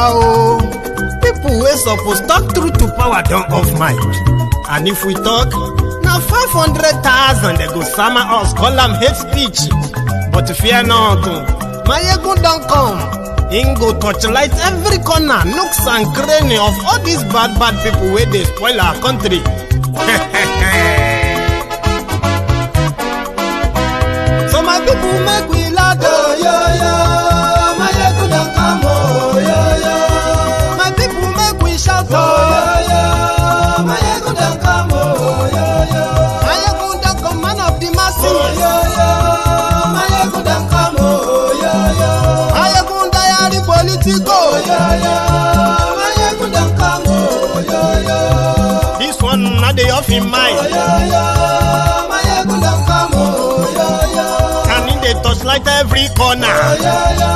oh. People wey supposed talk through to power don't off mic. And if we talk, now 500,000 they go summer us, call them hate speech. But fear not, Maiyegun don't come. Him go torchlight every corner, nooks and cranny of all these bad people where they spoil our country. So my people make we laugh, oh, yo yo. Maiyegun don't come, oh, yo yo. My people make we shout, oh, yo yo. Maiyegun don't come, oh, yo yo. Maiyegun don't come, man of the masses, oh, yo yo. Maiyegun don't come, oh, yo yo. Maiyegun diary politico, oh, yo yo. Maiyegun don't come, oh, yo yo. This one not the off in mind, oh, yo yo. Maiyegun don't come, oh, yo yo. Can in the touchlight every corner, oh, yo yo.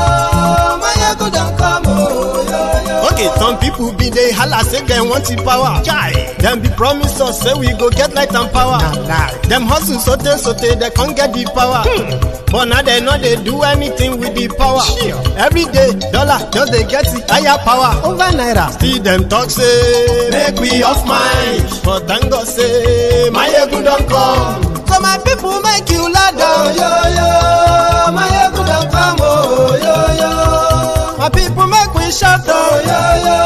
Maiyegun don't come, oh, yo yo. Okay, some people be they holla say they want the power. Chai. Them be promise us say we go get light and power. Nah. Them hustle sote they can't get the power. But now they know they do anything with the power. Sure. Every day, dollar just they get the higher power over naira. Still them talk say make we off mind. But thank God say Maiyegun don't come. So my people make you laugh, oh, yo yo. Maiyegun don't come, oh, yo yo. My people make we shout, oh, yo yo.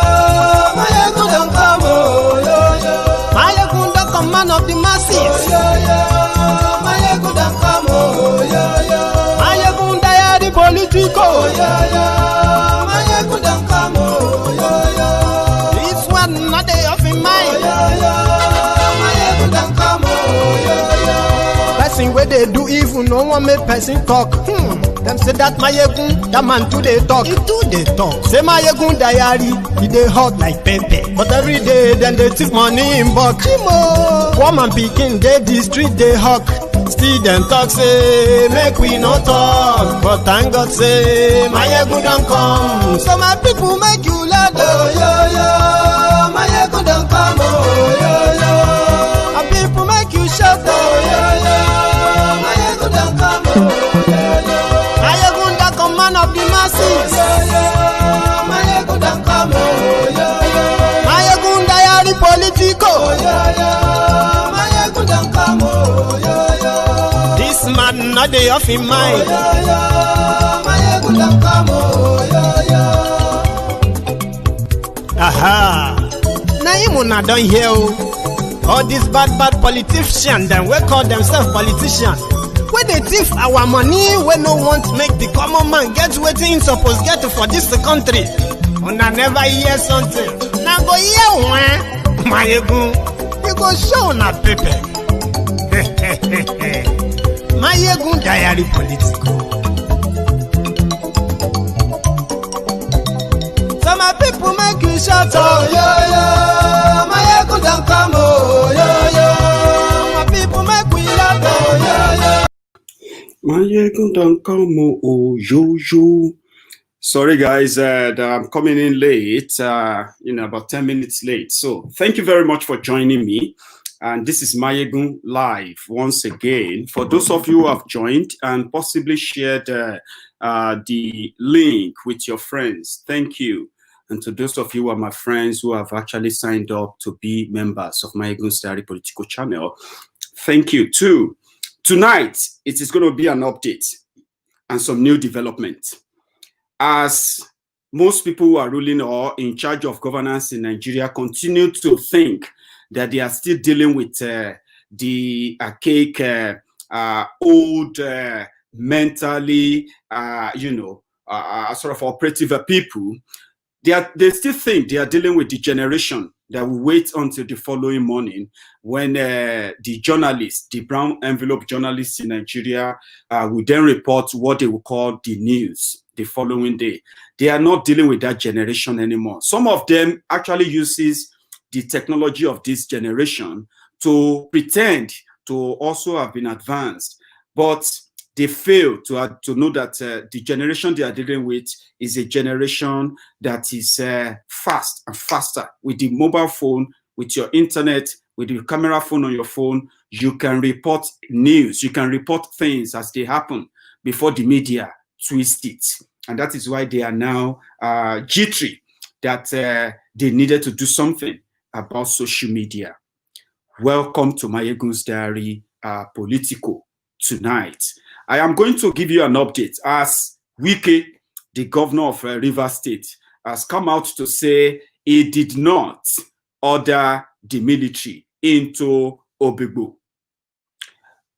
Maiyegun don't come, oh, yo yo. Maiyegun don't come, man of the masses, oh, yo yo. Maiyegun don't come, oh, yo yo. Maiyegun diary politico, oh, yo yo. Maiyegun don't come, oh, yo yo. This one not they off in mind, oh, yo yo. Maiyegun don't come, oh, yo yo. Person where they do evil, no one make person talk. Them say that Maiyegun, that man too they talk. He too they talk. Say Maiyegun diary, he they hot like pepper. But every day then they take money in bulk. Poor man picking, they the street they hawk. Still them talk say make we no talk. But thank God say Maiyegun don't come. So my people make you laugh, oh yo yo. Maiyegun don't come, oh yo yo. My people make you shout, oh yo yo. Maiyegun don't come, oh yo yo. Maiyegun don't come, man of the masses, oh yo yo. Maiyegun don't come, oh yo yo. Maiyegun diary politico, oh yo yo. Maiyegun don't come, oh yo yo. This man not the off in mind, oh yo yo. Maiyegun don't come, oh yo yo. Aha. Now you not done here. All these bad politicians, then we call themselves politicians. When they thief our money, we no want to make the common man get what he supposed get for this country. Una never hear something. Now go hear one. Maiyegun, you go show na paper. Maiyegun diary political. So my people make you shout, oh yo yo. Maiyegun don't come, oh yo yo. My people make we laugh, oh yo yo. Maiyegun don't come, oh yo yo. Sorry guys, that I'm coming in late, about 10 minutes late. So thank you very much for joining me. And this is Maiyegun Live once again. For those of you who have joined and possibly shared the link with your friends, thank you. And to those of you who are my friends who have actually signed up to be members of Maiyegun's Diary Political Channel, thank you too. Tonight, it is going to be an update and some new development. As most people who are ruling or in charge of governance in Nigeria continue to think that they are still dealing with the archaic, old, mentally, sort of operative people, they still think they are dealing with the generation that will wait until the following morning when the journalists, the brown envelope journalists in Nigeria will then report what they will call the news the following day. They are not dealing with that generation anymore. Some of them actually uses the technology of this generation to pretend to also have been advanced, but they fail to know that the generation they are dealing with is a generation that is fast and faster. With the mobile phone, with your internet, with the camera phone on your phone, you can report news, you can report things as they happen before the media twist it. And that is why they are now jittery. that they needed to do something about social media. Welcome to Maiyegun's Diary Politico tonight. I am going to give you an update as Wike, the governor of Rivers State, has come out to say he did not order the military into Obigbo.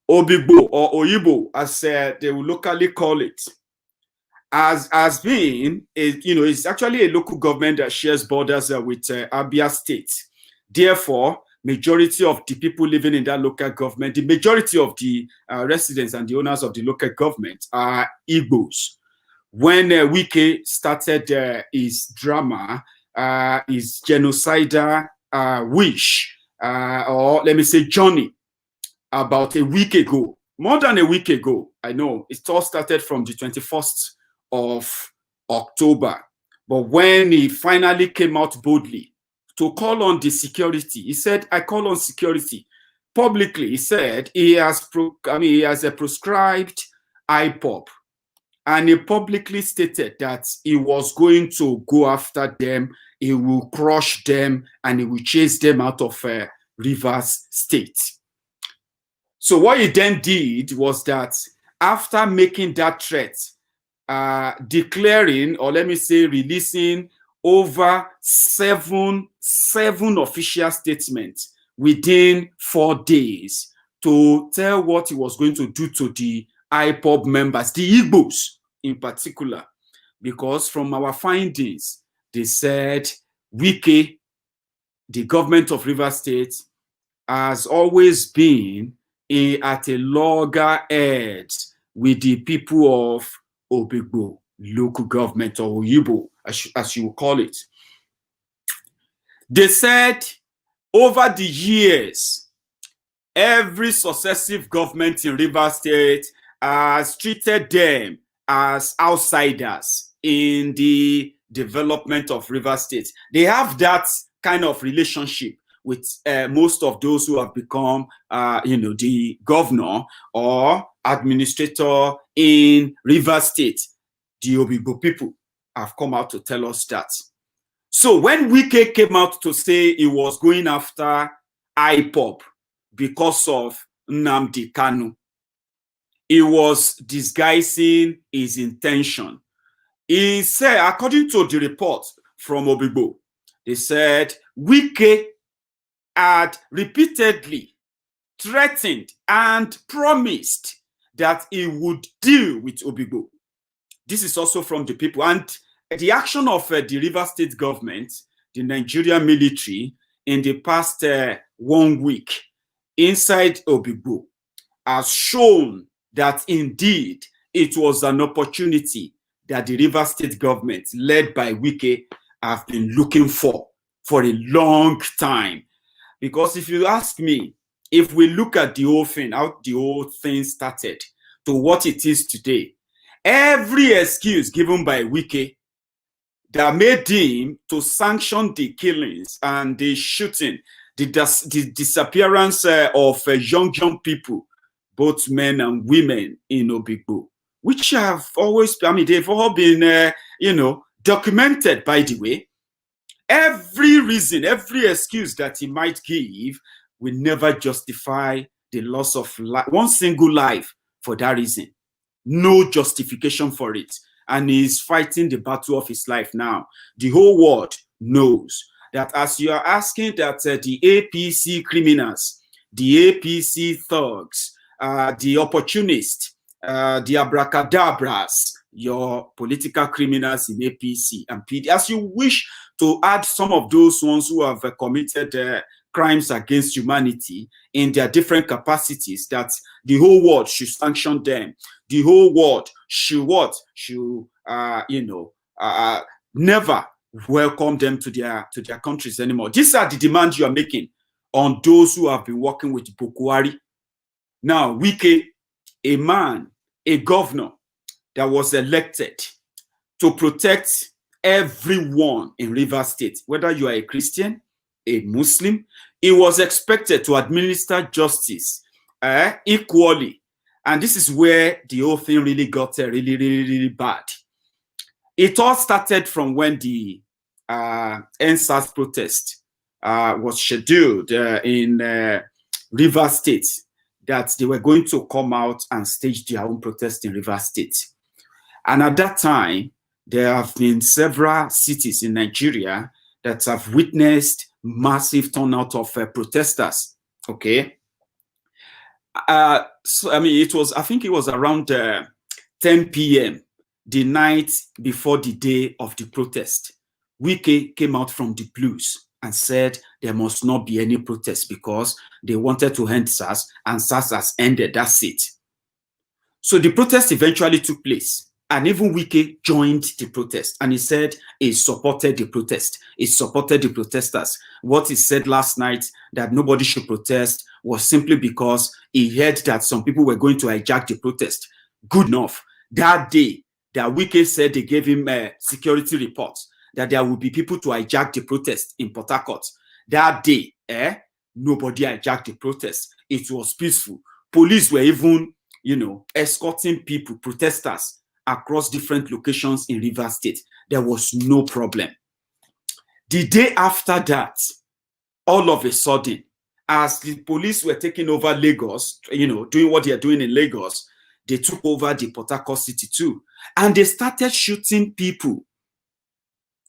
Obigbo or Oyibo, as they will locally call it, has been, it's actually a local government that shares borders with Abia State. Therefore, majority of the people living in that local government, the majority of the residents and the owners of the local government are Igbos. When Wike started his drama, his genocidal wish, or let me say journey, about a week ago, more than a week ago, I know, it all started from the 21st of October. But when he finally came out boldly to call on the security, he said, I call on security. Publicly, he said he has prescribed IPOP, and he publicly stated that he was going to go after them, he will crush them, and he will chase them out of Rivers State. So what he then did was that after making that threat, declaring, or let me say releasing over seven official statements within 4 days to tell what he was going to do to the IPOB members, the Igbos in particular, because from our findings, they said Wike, the government of Rivers State, has always been at a loggerheads with the people of Obigbo local government, or Oyibo, as you call it. They said over the years, every successive government in Rivers State has treated them as outsiders in the development of Rivers State. They have that kind of relationship with most of those who have become, the governor or administrator in Rivers State. The Obigbo people have come out to tell us that. So when Wike came out to say he was going after IPOP because of Nnamdi Kanu, he was disguising his intention. He said, according to the report from Obigbo, they said Wike had repeatedly threatened and promised that he would deal with Obigbo. This is also from the people. And the action of the Rivers State government, the Nigerian military, in the past 1 week inside Obigbo has shown that indeed it was an opportunity that the Rivers State government, led by Wike, have been looking for a long time. Because if you ask me, if we look at the whole thing, how the whole thing started to what it is today, every excuse given by Wike that made him to sanction the killings and the shooting, the disappearance of young people, both men and women in Obigbo, which have always, they've all been, documented, by the way. Every reason, every excuse that he might give will never justify the loss of one single life for that reason. No justification for it. And he's fighting the battle of his life now. The whole world knows that as you are asking that the APC criminals, the APC thugs, the opportunists, the abracadabras, your political criminals in APC and PD, as you wish to add some of those ones who have committed crimes against humanity in their different capacities, that the whole world should sanction them. The whole world should what? Should never welcome them to their countries anymore. These are the demands you are making on those who have been working with Buhari. Now, Wike, a man, a governor that was elected to protect everyone in Rivers State, whether you are a Christian, a Muslim, he was expected to administer justice equally. And this is where the whole thing really got really bad. It all started from when the NSAS protest was scheduled in Rivers State, that they were going to come out and stage their own protest in Rivers State. And at that time, there have been several cities in Nigeria that have witnessed massive turnout of protesters. Okay. So, I mean, I think it was around 10 p.m. the night before the day of the protest. Wike came out from the blues and said there must not be any protest because they wanted to end SARS, and SARS has ended. That's it. So the protest eventually took place, and even Wike joined the protest, and he said he supported the protest. He supported the protesters. What he said last night, that nobody should protest, was simply because he heard that some people were going to hijack the protest. Good enough. That day, that Wike said they gave him a security report that there would be people to hijack the protest in Port Harcourt. That day, nobody hijacked the protest. It was peaceful. Police were even, escorting people, protesters, across different locations in Rivers State. There was no problem. The day after that, all of a sudden, as the police were taking over Lagos, doing what they are doing in Lagos, they took over the Port Harcourt city too. And they started shooting people.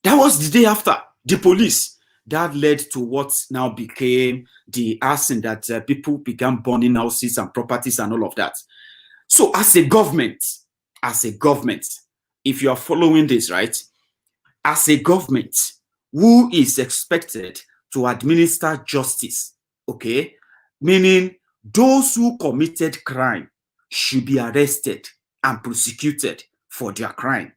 That was the day after, the police. That led to what now became the arson, that people began burning houses and properties and all of that. So as a government, if you are following this, right, as a government who is expected to administer justice, okay, meaning those who committed crime should be arrested and prosecuted for their crime.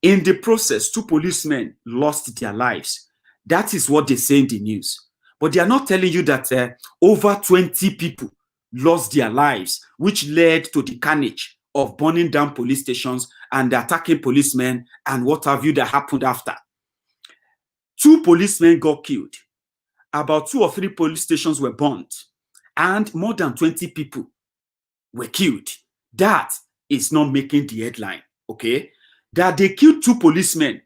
In the process, 2 policemen lost their lives. That is what they say in the news. But they are not telling you that over 20 people lost their lives, which led to the carnage of burning down police stations and attacking policemen and what have you that happened after. 2 policemen got killed. About 2 or 3 police stations were burned, and more than 20 people were killed. That is not making the headline, okay? That they killed 2 policemen.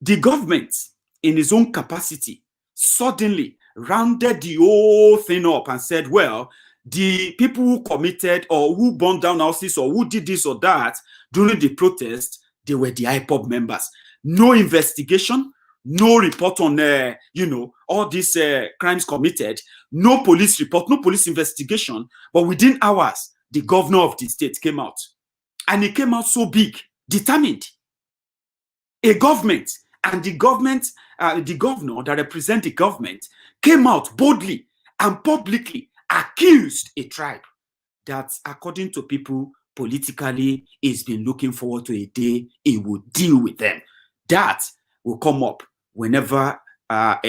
The government, in its own capacity, suddenly rounded the whole thing up and said, well, the people who committed or who burned down houses or who did this or that during the protest, they were the IPOB members. No investigation, no report on, all these crimes committed, no police report, no police investigation. But within hours, the governor of the state came out. And he came out so big, determined. A government, and the government, the governor that represents the government came out boldly and publicly accused a tribe that, according to people politically, has been looking forward to a day he will deal with them. That will come up whenever a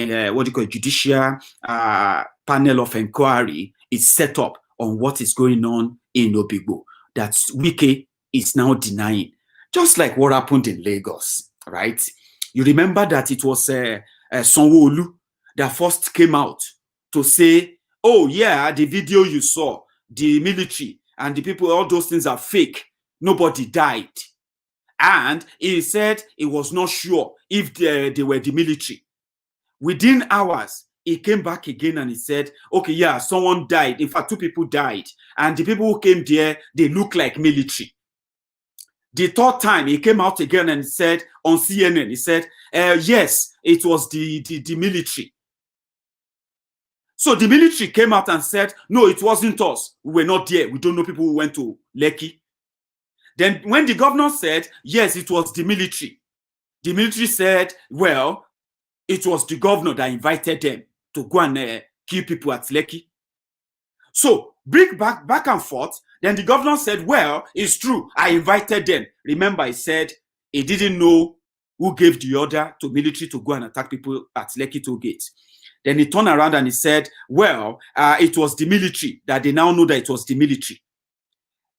judicial panel of inquiry is set up on what is going on in Obigbo. That Wike is now denying, just like what happened in Lagos, right? You remember that it was Sanwoolu that first came out to say, oh yeah, the video you saw, the military and the people, all those things are fake. Nobody died. And he said he was not sure if they were the military. Within hours, he came back again and he said, okay, yeah, someone died. In fact, 2 people died. And the people who came there, they look like military. The 3rd time, he came out again and said on CNN, he said, yes, it was the military. So the military came out and said, no, it wasn't us. We were not there. We don't know people who went to Lekki. Then when the governor said, yes, it was the military said, well, it was the governor that invited them to go and kill people at Lekki. So bring back and forth. Then the governor said, well, it's true. I invited them. Remember, he said he didn't know who gave the order to military to go and attack people at Lekki Toll Gate. Then he turned around and he said, well, it was the military, that they now know that it was the military.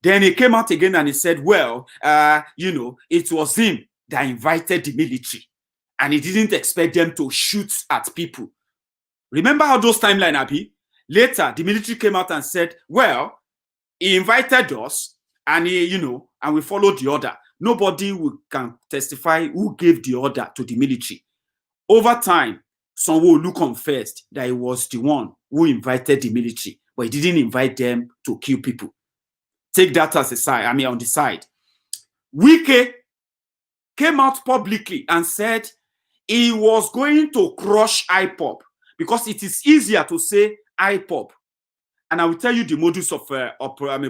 Then he came out again and he said, well, it was him that invited the military. And he didn't expect them to shoot at people. Remember how those timelines are? Later, the military came out and said, well, he invited us and and we followed the order. Nobody can testify who gave the order to the military. Over time, Sanwoolu confessed that he was the one who invited the military, but he didn't invite them to kill people. Take that as a side, on the side. Wike came out publicly and said he was going to crush IPOB because it is easier to say IPOB. And I will tell you the modus operandi,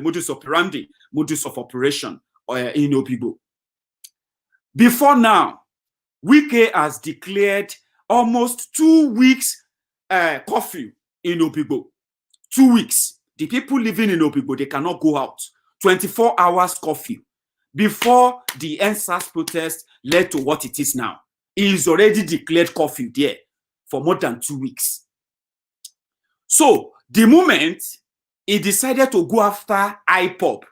modus of operation in Obigbo. Before now, Wike has declared almost 2 weeks curfew in Obigbo. 2 weeks. The people living in Obigbo, they cannot go out. 24 hours curfew. Before the NSAS protest led to what it is now. He's already declared curfew there for more than 2 weeks. So, the moment he decided to go after IPOB,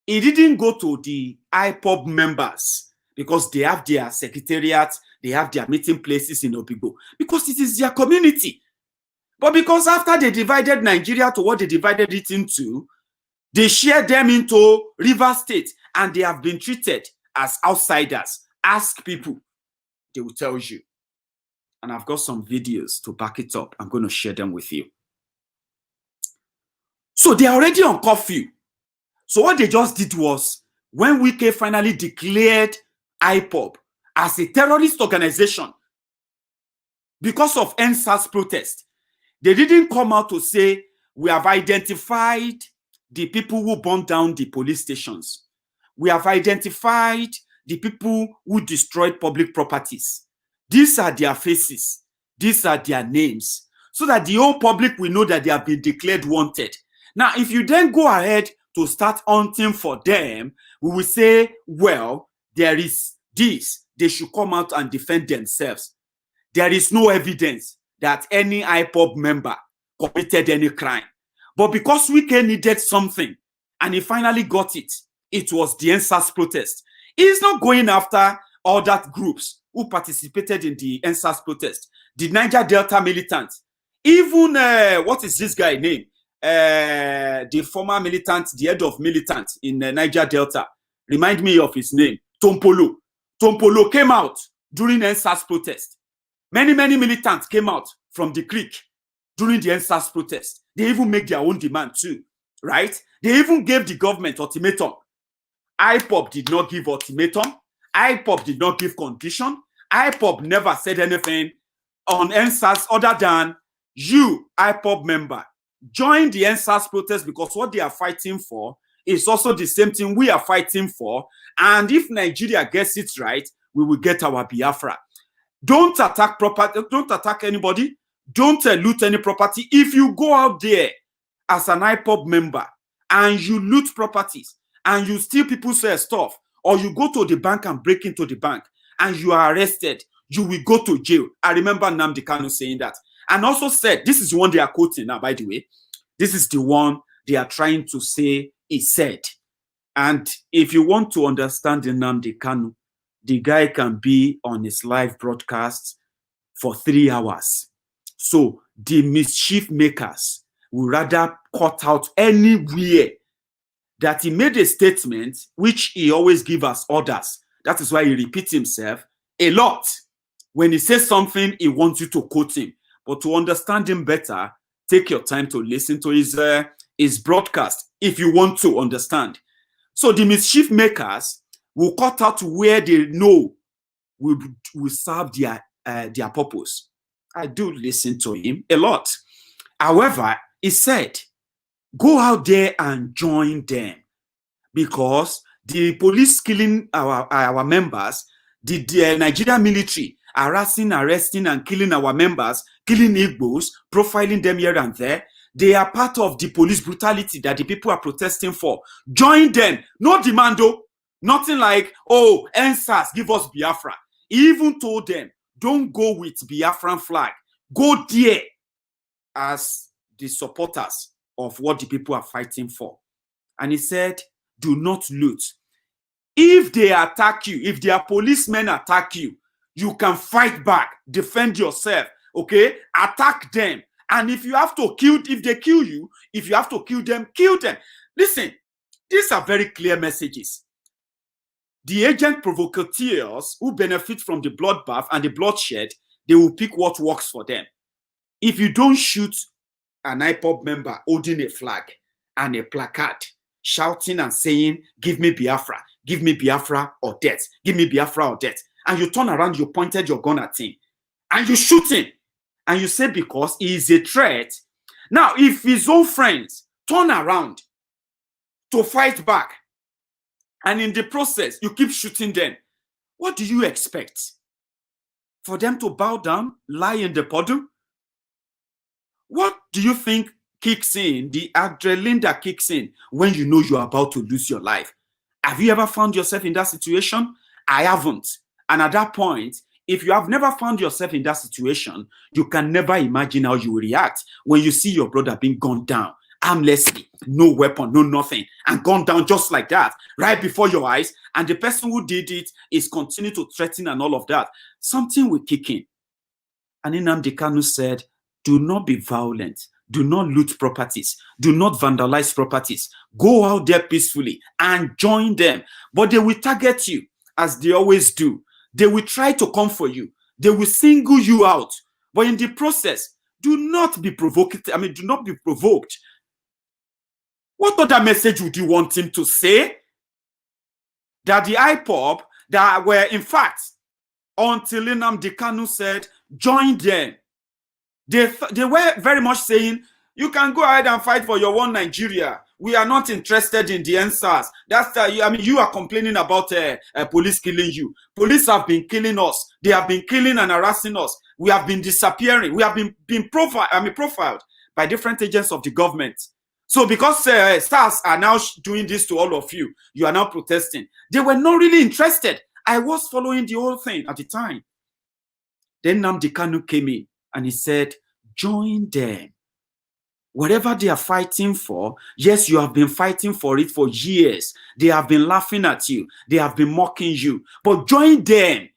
he didn't go to the IPOB members because they have their secretariat, they have their meeting places in Obigbo, because it is their community. But because after they divided Nigeria to what they divided it into, they shared them into River State, and they have been treated as outsiders. Ask people, they will tell you. And I've got some videos to back it up. I'm going to share them with you. So they are already on curfew. So what they just did was, when Wike finally declared IPOB as a terrorist organization because of NSAS protest, they didn't come out to say, we have identified the people who burned down the police stations. We have identified the people who destroyed public properties. These are their faces. These are their names. So that the whole public will know that they have been declared wanted. Now, if you then go ahead to start hunting for them, we will say, well, there is this. They should come out and defend themselves. There is no evidence that any IPOB member committed any crime. But because Wike needed something, and he finally got it, it was the NSAS protest. He's not going after other groups who participated in the NSAS protest. The Niger Delta militants. Even, what is this guy name? The former militant, the head of militant in Niger Delta. Remind me of his name. Tompolo. Tompolo came out during NSAS protest. Many militants came out from the creek during the NSAS protest. They even make their own demand too, right? They even gave the government ultimatum. IPOB did not give ultimatum. IPOB did not give condition. IPOB never said anything on NSAS other than, you, IPOB member, join the NSAS protest because what they are fighting for is also the same thing we are fighting for. And if Nigeria gets it right, we will get our Biafra. Don't attack property. Don't attack anybody. Don't loot any property. If you go out there as an IPOB member and you loot properties and you steal people's stuff, or you go to the bank and break into the bank and you are arrested, you will go to jail. I remember Nnamdi Kanu saying that. And also said, this is the one they are quoting now, by the way. This is the one they are trying to say he said. And if you want to understand Nnamdi Kanu, the guy can be on his live broadcast for 3 hours. So the mischief makers will rather cut out anywhere that he made a statement which he always gives as orders. That is why he repeats himself a lot. When he says something, he wants you to quote him. But to understand him better, take your time to listen to his broadcast if you want to understand. So the mischief makers will cut out where they know will serve their purpose. I do listen to him a lot. However, he said, go out there and join them, because the police killing our members, the Nigerian military harassing, arresting, and killing our members, killing Igbos, profiling them here and there, they are part of the police brutality that the people are protesting for. Join them. No demand, though. Nothing like, oh, NSAS, give us Biafra. He even told them, don't go with Biafran flag. Go there as the supporters of what the people are fighting for. And he said, do not loot. If they attack you, if their policemen attack you, you can fight back, defend yourself, okay? Attack them. And if you have to kill, if they kill you, if you have to kill them, kill them. Listen, these are very clear messages. The agent provocateurs who benefit from the bloodbath and the bloodshed, They will pick what works for them. If you don't shoot an IPOB member holding a flag and a placard, shouting and saying, give me Biafra or death, give me Biafra or death, and you turn around, you pointed your gun at him, and you shoot him, and you say because he is a threat. Now, if his own friends turn around to fight back, and in the process, you keep shooting them, what do you expect? For them to bow down, lie in the puddle? What do you think kicks in, the adrenaline that kicks in when you know you're about to lose your life? Have you ever found yourself in that situation? I haven't. And at that point, if you have never found yourself in that situation, you can never imagine how you will react when you see your brother being gunned down, harmlessly, no weapon, no nothing, and gunned down just like that, right before your eyes, and the person who did it is continuing to threaten and all of that. Something will kick in. And Nnamdi Kanu said, do not be violent. Do not loot properties. Do not vandalize properties. Go out there peacefully and join them. But they will target you, as they always do. They will try to come for you. They will single you out. But in the process, do not be provoked. Do not be provoked. What other message would you want him to say? That the IPOB that were, in fact, until Nnamdi Kanu said, join them. They were very much saying, you can go ahead and fight for your one Nigeria. We are not interested in the NSAS. That's you are complaining about police killing you. Police have been killing us. They have been killing and harassing us. We have been disappearing. We have been profiled by different agents of the government. So because SARS are now doing this to all of you, you are now protesting. They were not really interested. I was following the whole thing at the time. Then Nnamdi Kanu came in and he said, join them. Whatever they are fighting for, yes, you have been fighting for it for years. They have been laughing at you. They have been mocking you. But join them,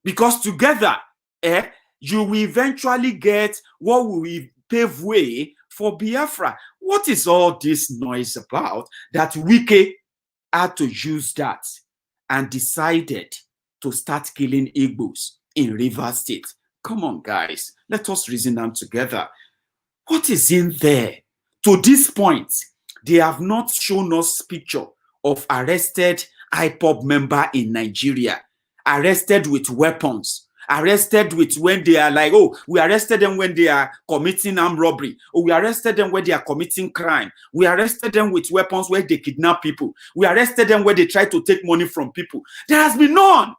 because together, you will eventually get what will pave way for Biafra. What is all this noise about? That Wike had to use that and decided to start killing Igbos in Rivers State. Come on, guys. Let us reason them together. What is in there? To this point, they have not shown us picture of arrested IPOB member in Nigeria, arrested with weapons, arrested with when they are like, oh, we arrested them when they are committing armed robbery, or we arrested them when they are committing crime. We arrested them with weapons where they kidnap people. We arrested them where they try to take money from people. There has been none.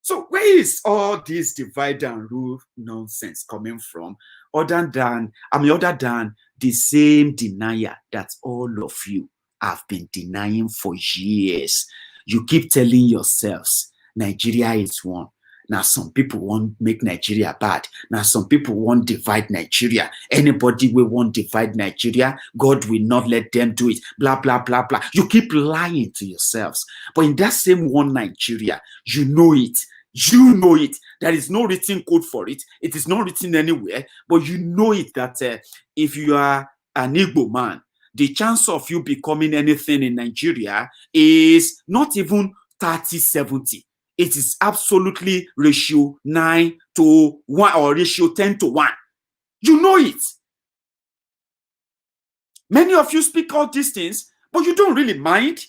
So where is all this divide and rule nonsense coming from? Other than the same denier that all of you have been denying for years. You keep telling yourselves, Nigeria is one. Now some people want make Nigeria bad. Now some people want divide Nigeria. Anybody will want divide Nigeria, God will not let them do it. Blah, blah, blah, blah. You keep lying to yourselves. But in that same one Nigeria, you know it. You know it. There is no written code for it. It is not written anywhere. But you know it that if you are an Igbo man, the chance of you becoming anything in Nigeria is not even 30-70. It is absolutely ratio 9 to 1 or ratio 10 to 1. You know it. Many of you speak all these things, but you don't really mind.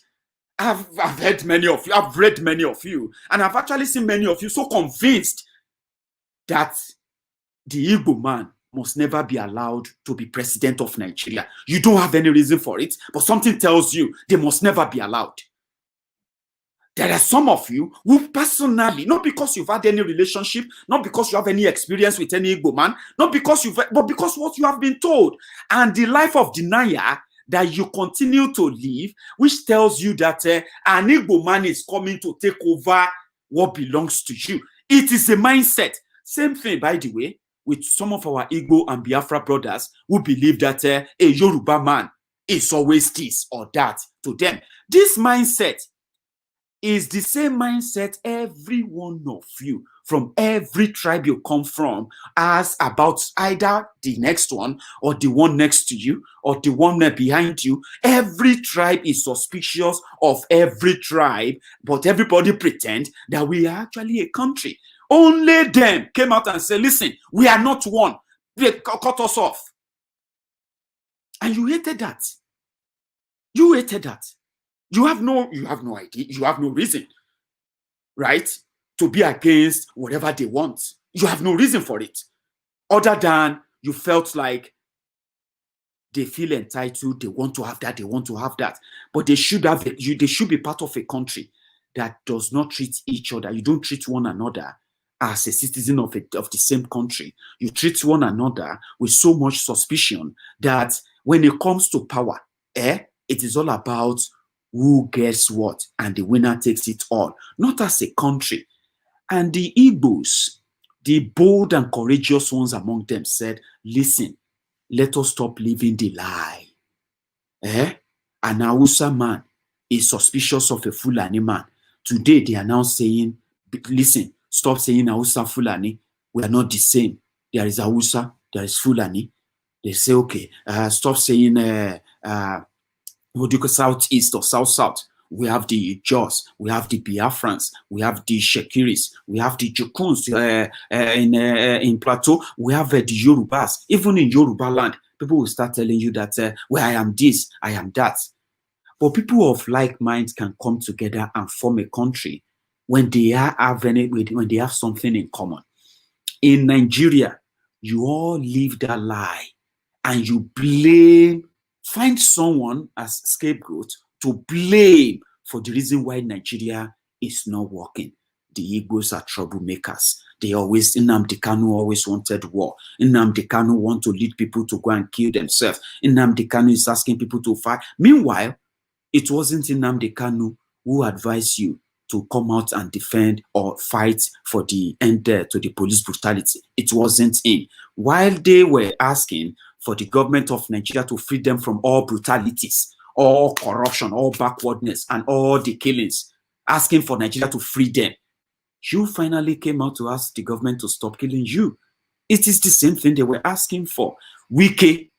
I've heard many of you, I've read many of you, and I've actually seen many of you so convinced that the Igbo man must never be allowed to be president of Nigeria. You don't have any reason for it, but something tells you they must never be allowed. There are some of you who personally, not because you've had any relationship, not because you have any experience with any Igbo man, but because what you have been told, and the life of denial that you continue to live, which tells you that an Igbo man is coming to take over what belongs to you. It is a mindset. Same thing, by the way, with some of our Igbo and Biafra brothers who believe that a Yoruba man is always this or that to them. This mindset is the same mindset every one of you from every tribe you come from has about either the next one or the one next to you or the one behind you. Every tribe is suspicious of every tribe, but everybody pretend that we are actually a country. Only them came out and said, listen, we are not one. They cut us off. And you hated that. You hated that. You have no idea. You have no reason, right, to be against whatever they want. You have no reason for it, other than you felt like they feel entitled, they want to have that, they want to have that. But they should have they should be part of a country that does not treat each other. You don't treat one another as a citizen of the same country. You treat one another with so much suspicion that when it comes to power, it is all about who gets what, and the winner takes it all, not as a country. And the Igbos, the bold and courageous ones among them, said, listen, let us stop living the lie. An Hausa man is suspicious of a Fulani man. Today, they are now saying, listen, stop saying Hausa Fulani. We are not the same. There is Hausa, there is Fulani. They say, okay, stop saying what do you call Southeast or South-South. We have the Jaws, we have the Biafrans, we have the Shekiris, we have the Jokuns in Plateau, we have the Yorubas. Even in Yoruba land, people will start telling you that, well, I am this, I am that. But people of like minds can come together and form a country when they when they have something in common. In Nigeria, you all live that lie and you find someone as scapegoat to blame for the reason why Nigeria is not working. The Igbos are troublemakers. Nnamdi Kanu always wanted war. Nnamdi Kanu want to lead people to go and kill themselves. Nnamdi Kanu is asking people to fight. Meanwhile, it wasn't Nnamdi Kanu who advised you to come out and defend or fight for the end to the police brutality. It wasn't him. While they were asking for the government of Nigeria to free them from all brutalities, all corruption, all backwardness, and all the killings, asking for Nigeria to free them, you finally came out to ask the government to stop killing you. It is the same thing they were asking for. Wike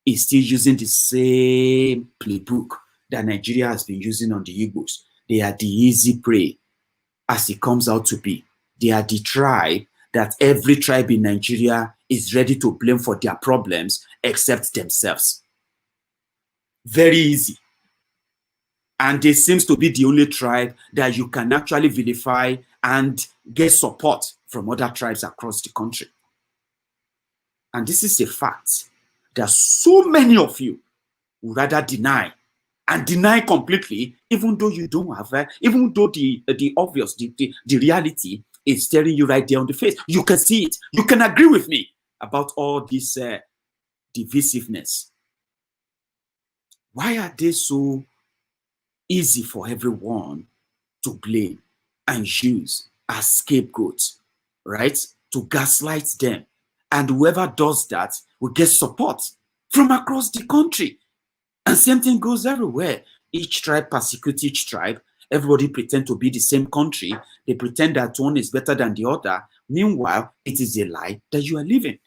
is still using the same playbook that Nigeria has been using on the Igbos. They are the easy prey, as it comes out to be. They are the tribe that every tribe in Nigeria is ready to blame for their problems except themselves. Very easy. And they seems to be the only tribe that you can actually vilify and get support from other tribes across the country. And this is a fact that so many of you would rather deny, and deny completely, even though you don't have, even though the obvious, the reality is staring you right there on the face. You can see it. You can agree with me about all this divisiveness. Why are they so easy for everyone to blame and use as scapegoats, right? To gaslight them. And whoever does that will get support from across the country. And same thing goes everywhere. Each tribe persecutes each tribe. Everybody pretend to be the same country. They pretend that one is better than the other. Meanwhile, it is a lie that you are living.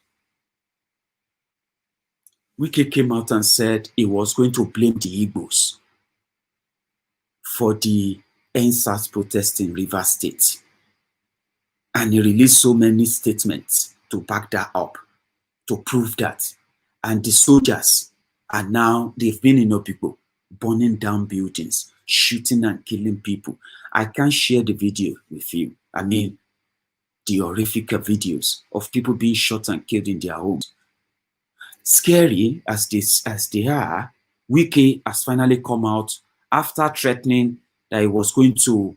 Wike came out and said he was going to blame the Igbos for the NSAS protest in Rivers State. And he released so many statements to back that up, to prove that. And the soldiers are now, they've been in Opigo, burning down buildings, shooting and killing people. I can't share the video with you. I mean, the horrific videos of people being shot and killed in their homes. Scary as they are, Wike has finally come out after threatening that he was going to,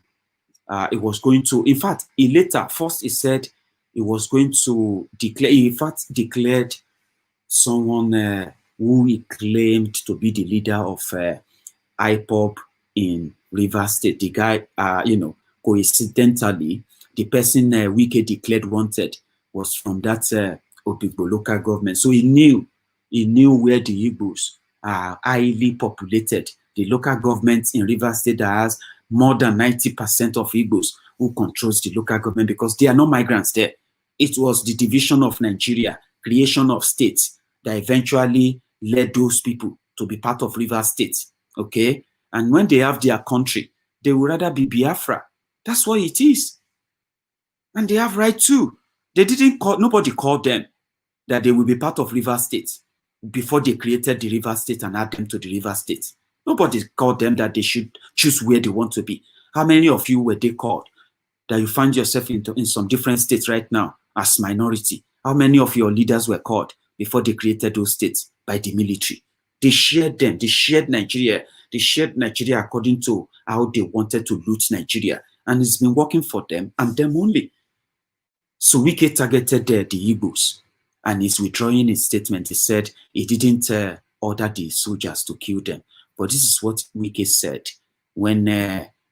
in fact, he said he was going to declare, he in fact declared someone who he claimed to be the leader of IPOB in Rivers State. The guy, coincidentally, the person Wike declared wanted was from that Obigbo local government. So he knew where the Igbos are highly populated. The local government in Rivers State that has more than 90% of Igbos who controls the local government, because they are not migrants there. It was the division of Nigeria, creation of states, that eventually led those people to be part of Rivers State. Okay? And when they have their country, they would rather be Biafra. That's what it is. And they have right too. They didn't call, nobody called them that they will be part of River State before they created the River State and add them to the River State. Nobody called them that they should choose where they want to be. How many of you were they called that you find yourself in some different states right now as minority? How many of your leaders were called before they created those states by the military? They shared them. They shared Nigeria. They shared Nigeria according to how they wanted to loot Nigeria. And it's been working for them and them only. So Wike targeted the Igbos, and he's withdrawing his statement. He said he didn't order the soldiers to kill them. But this is what Wike said when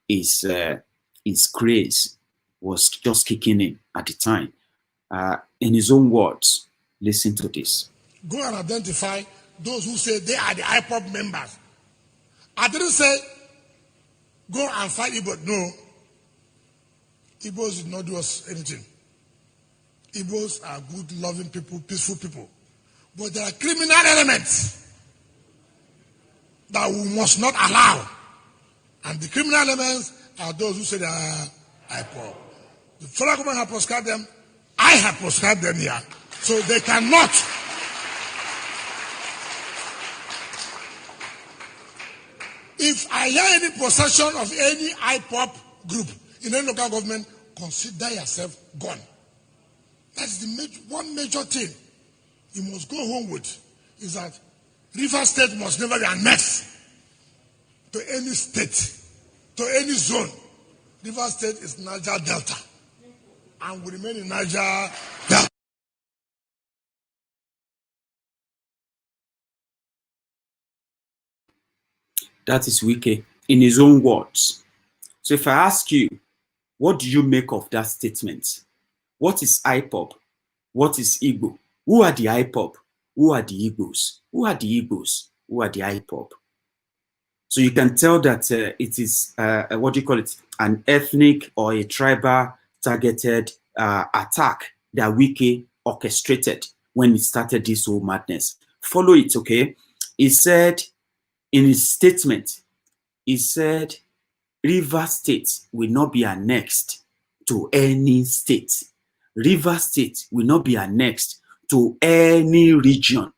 his craze was just kicking in at the time. In his own words, listen to this. Go and identify those who say they are the IPOB members. I didn't say go and fight Igbo. No. Igbos did not do us anything. Igbos are good, loving people, peaceful people. But there are criminal elements that we must not allow. And the criminal elements are those who say they are IPOB. The federal government have proscribed them. I have proscribed them here. So they cannot. If I hear any possession of any IPOB group in any local government, consider yourself gone. That's the one major thing you must go home with, is that River State must never be annexed to any state, to any zone. River State is Niger Delta and will remain in Niger Delta. That is Wike in his own words. So if I ask you, what do you make of that statement? What is IPOB? What is Igbo? Who are the IPOB? Who are the Igbos? Who are the Igbos? Who are the IPOB? So you can tell that it is, what do you call it? An ethnic or a tribal targeted attack that Wike orchestrated when he started this whole madness. Follow it, okay? He said in his statement, he said, River State will not be annexed to any state. River State will not be annexed to any region.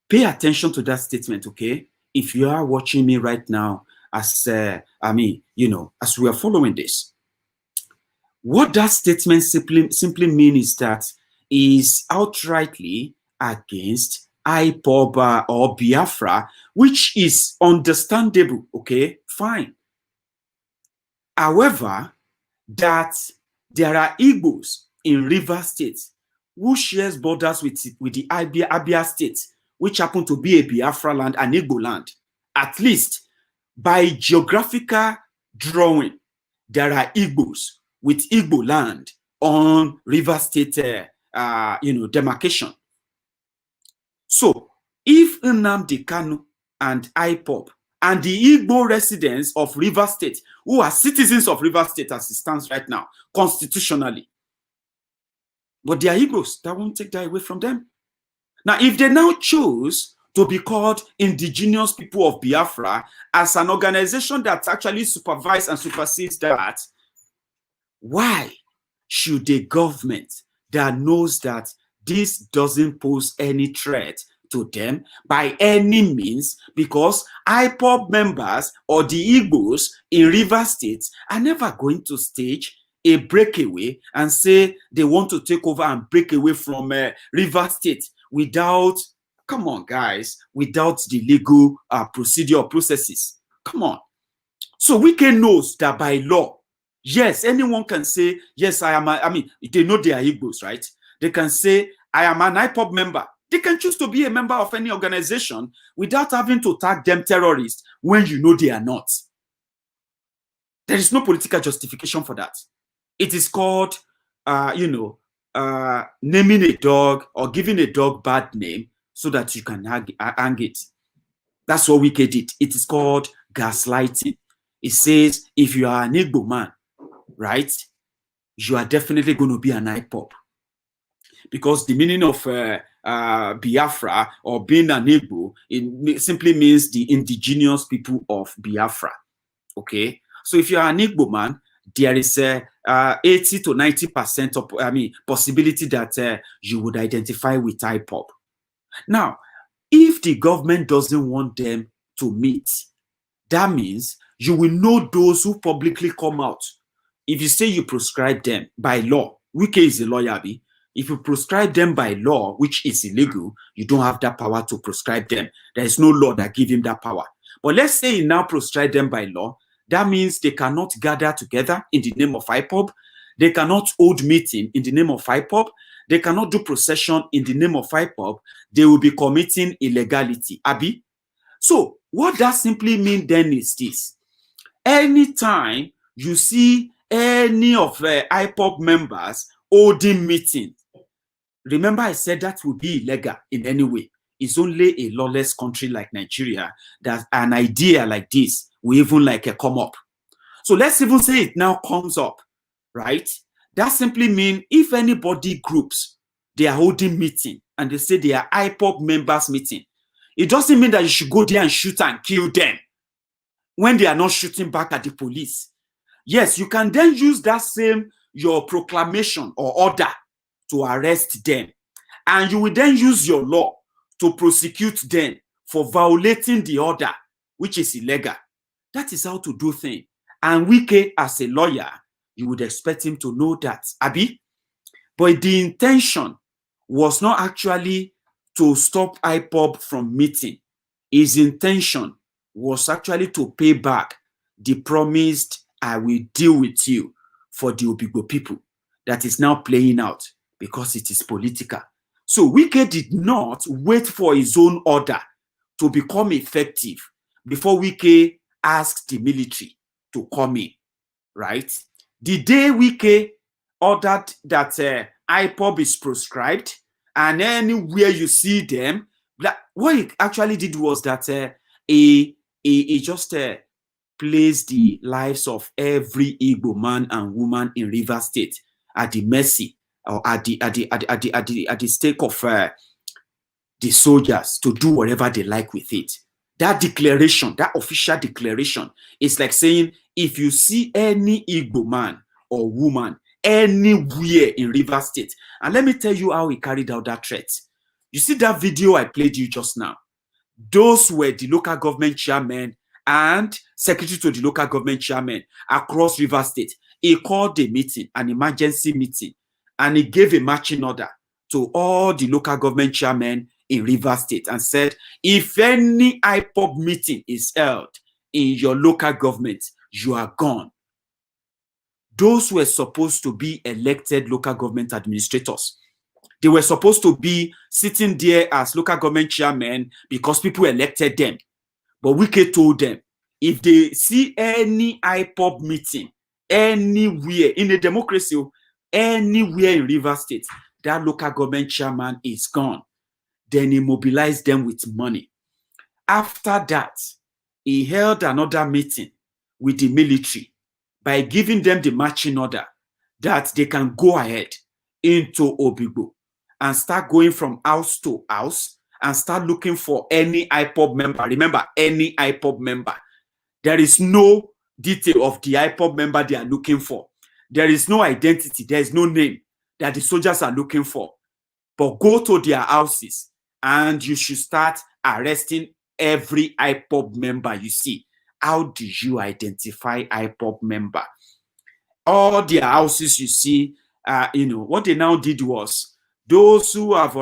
Pay attention to that statement, okay? If you are watching me right now, as as we are following this, what that statement simply means is that is outrightly against IPOB or Biafra, which is understandable, okay? Fine. However, that there are Igbos in River State who shares borders with the Abia State, which happen to be a Biafra land and Igbo land. At least by geographical drawing, there are Igbos with Igbo land on River State, demarcation. So if Nnamdi Kanu and IPOB and the Igbo residents of River State, who are citizens of River State as it stands right now, constitutionally, but they are Igbos, that won't take that away from them. Now, if they now choose to be called Indigenous People of Biafra as an organization that actually supervises and supersedes that, why should a government that knows that this doesn't pose any threat to them by any means, because IPOB members or the Igbos in River State are never going to stage a breakaway and say they want to take over and break away from River State without, come on guys, without the legal procedure or processes. Come on. So Wike knows that by law, yes, anyone can say, yes, they know they are Igbos, right? They can say, I am an IPOB member. They can choose to be a member of any organization without having to tag them terrorists when you know they are not. There is no political justification for that. It is called, naming a dog or giving a dog bad name so that you can hang it. That's what Wike did. It is called gaslighting. It says, if you are an Igbo man, right, you are definitely going to be an IPOB. Because the meaning of Biafra or being an Igbo, it simply means the indigenous people of Biafra. Okay? So if you are an Igbo man, there is a 80 to 90% of possibility that you would identify with IPOB. Now, if the government doesn't want them to meet, that means you will know those who publicly come out. If you say you prescribe them by law, Wike is a lawyer, Abi. If you prescribe them by law, which is illegal, you don't have that power to prescribe them. There is no law that gives him that power. But let's say you now prescribe them by law. That means they cannot gather together in the name of IPOB. They cannot hold meeting in the name of IPOB. They cannot do procession in the name of IPOB. They will be committing illegality. Abi? So what that simply means then is this. Anytime you see any of IPOB members holding meeting, remember I said that would be illegal in any way. It's only a lawless country like Nigeria that an idea like this will even come up. So let's even say it now comes up, right? That simply means if anybody groups, they are holding meeting and they say they are IPOB members meeting, it doesn't mean that you should go there and shoot and kill them when they are not shooting back at the police. Yes, you can then use that same your proclamation or order to arrest them. And you will then use your law to prosecute them for violating the order, which is illegal. That is how to do things. And Wike, as a lawyer, you would expect him to know that, Abi. But the intention was not actually to stop IPOB from meeting. His intention was actually to pay back the promised I will deal with you for the Obigbo people that is now playing out because it is political. So Wike did not wait for his own order to become effective before Wike asked the military to come in, right? The day Wike ordered that IPOB is proscribed, and anywhere you see them, what he actually did was that he just placed the lives of every Igbo man and woman in Rivers State at the mercy or at the stake of the soldiers to do whatever they like with it. That declaration, that official declaration, is like saying if you see any Igbo man or woman anywhere in Rivers State, and let me tell you how he carried out that threat. You see that video I played you just now? Those were the local government chairmen and secretary to the local government chairman across Rivers State. He called a meeting, an emergency meeting, and he gave a marching order to all the local government chairmen in Rivers State and said, if any IPOB meeting is held in your local government, you are gone. Those were supposed to be elected local government administrators. They were supposed to be sitting there as local government chairmen because people elected them. But Wike told them, if they see any IPOB meeting anywhere in a democracy, anywhere in Rivers State, that local government chairman is gone. Then he mobilized them with money. After that, he held another meeting with the military by giving them the marching order that they can go ahead into Obigbo and start going from house to house and start looking for any IPOB member. Remember, any IPOB member. There is no detail of the IPOB member they are looking for. There is no identity. There is no name that the soldiers are looking for. But go to their houses and you should start arresting every IPOB member you see. How do you identify IPOB member? All their houses you see, what they now did was those who have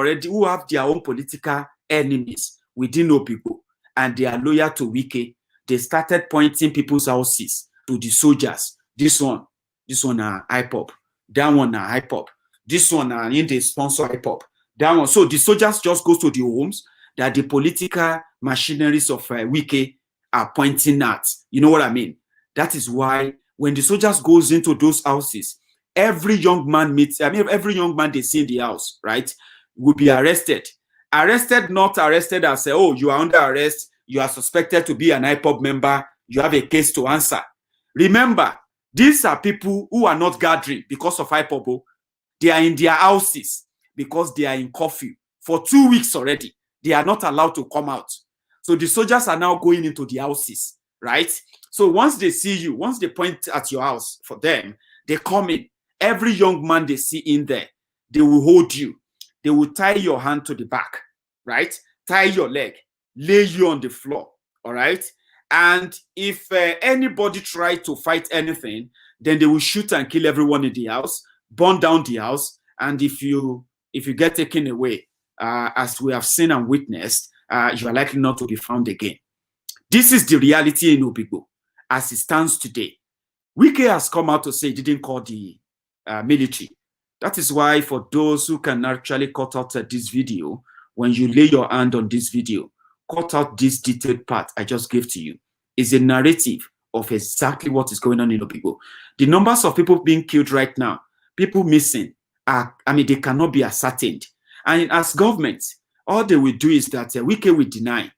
their own political enemies within Obigbo and they are loyal to Wike, they started pointing people's houses to the soldiers. This one are IPOB. That one are IPOB. This one are in the sponsor IPOB. That one. So the soldiers just go to the homes that the political machineries of Wike are pointing at. You know what I mean? That is why when the soldiers goes into those houses, every young man every young man they see in the house, right, will be arrested. Not arrested as, oh, you are under arrest, you are suspected to be an IPOB member, you have a case to answer. Remember, these are people who are not gathering because of IPOB. They are in their houses because they are in curfew for 2 weeks already. They are not allowed to come out. So the soldiers are now going into the houses, right? So once they see you, once they point at your house for them, they come in. Every young man they see in there, they will hold you. They will tie your hand to the back, right? Tie your leg, lay you on the floor, all right? And if anybody try to fight anything, then they will shoot and kill everyone in the house, burn down the house, and if you get taken away, as we have seen and witnessed, you are likely not to be found again. This is the reality in Obigbo as it stands today. Wike has come out to say he didn't call the military. That is why for those who can actually cut out this video, when you lay your hand on this video, cut out this detailed part I just gave to you. Is a narrative of exactly what is going on in Obigbo. The numbers of people being killed right now, people missing, they cannot be ascertained. And as government, all they will do is that Wike will deny.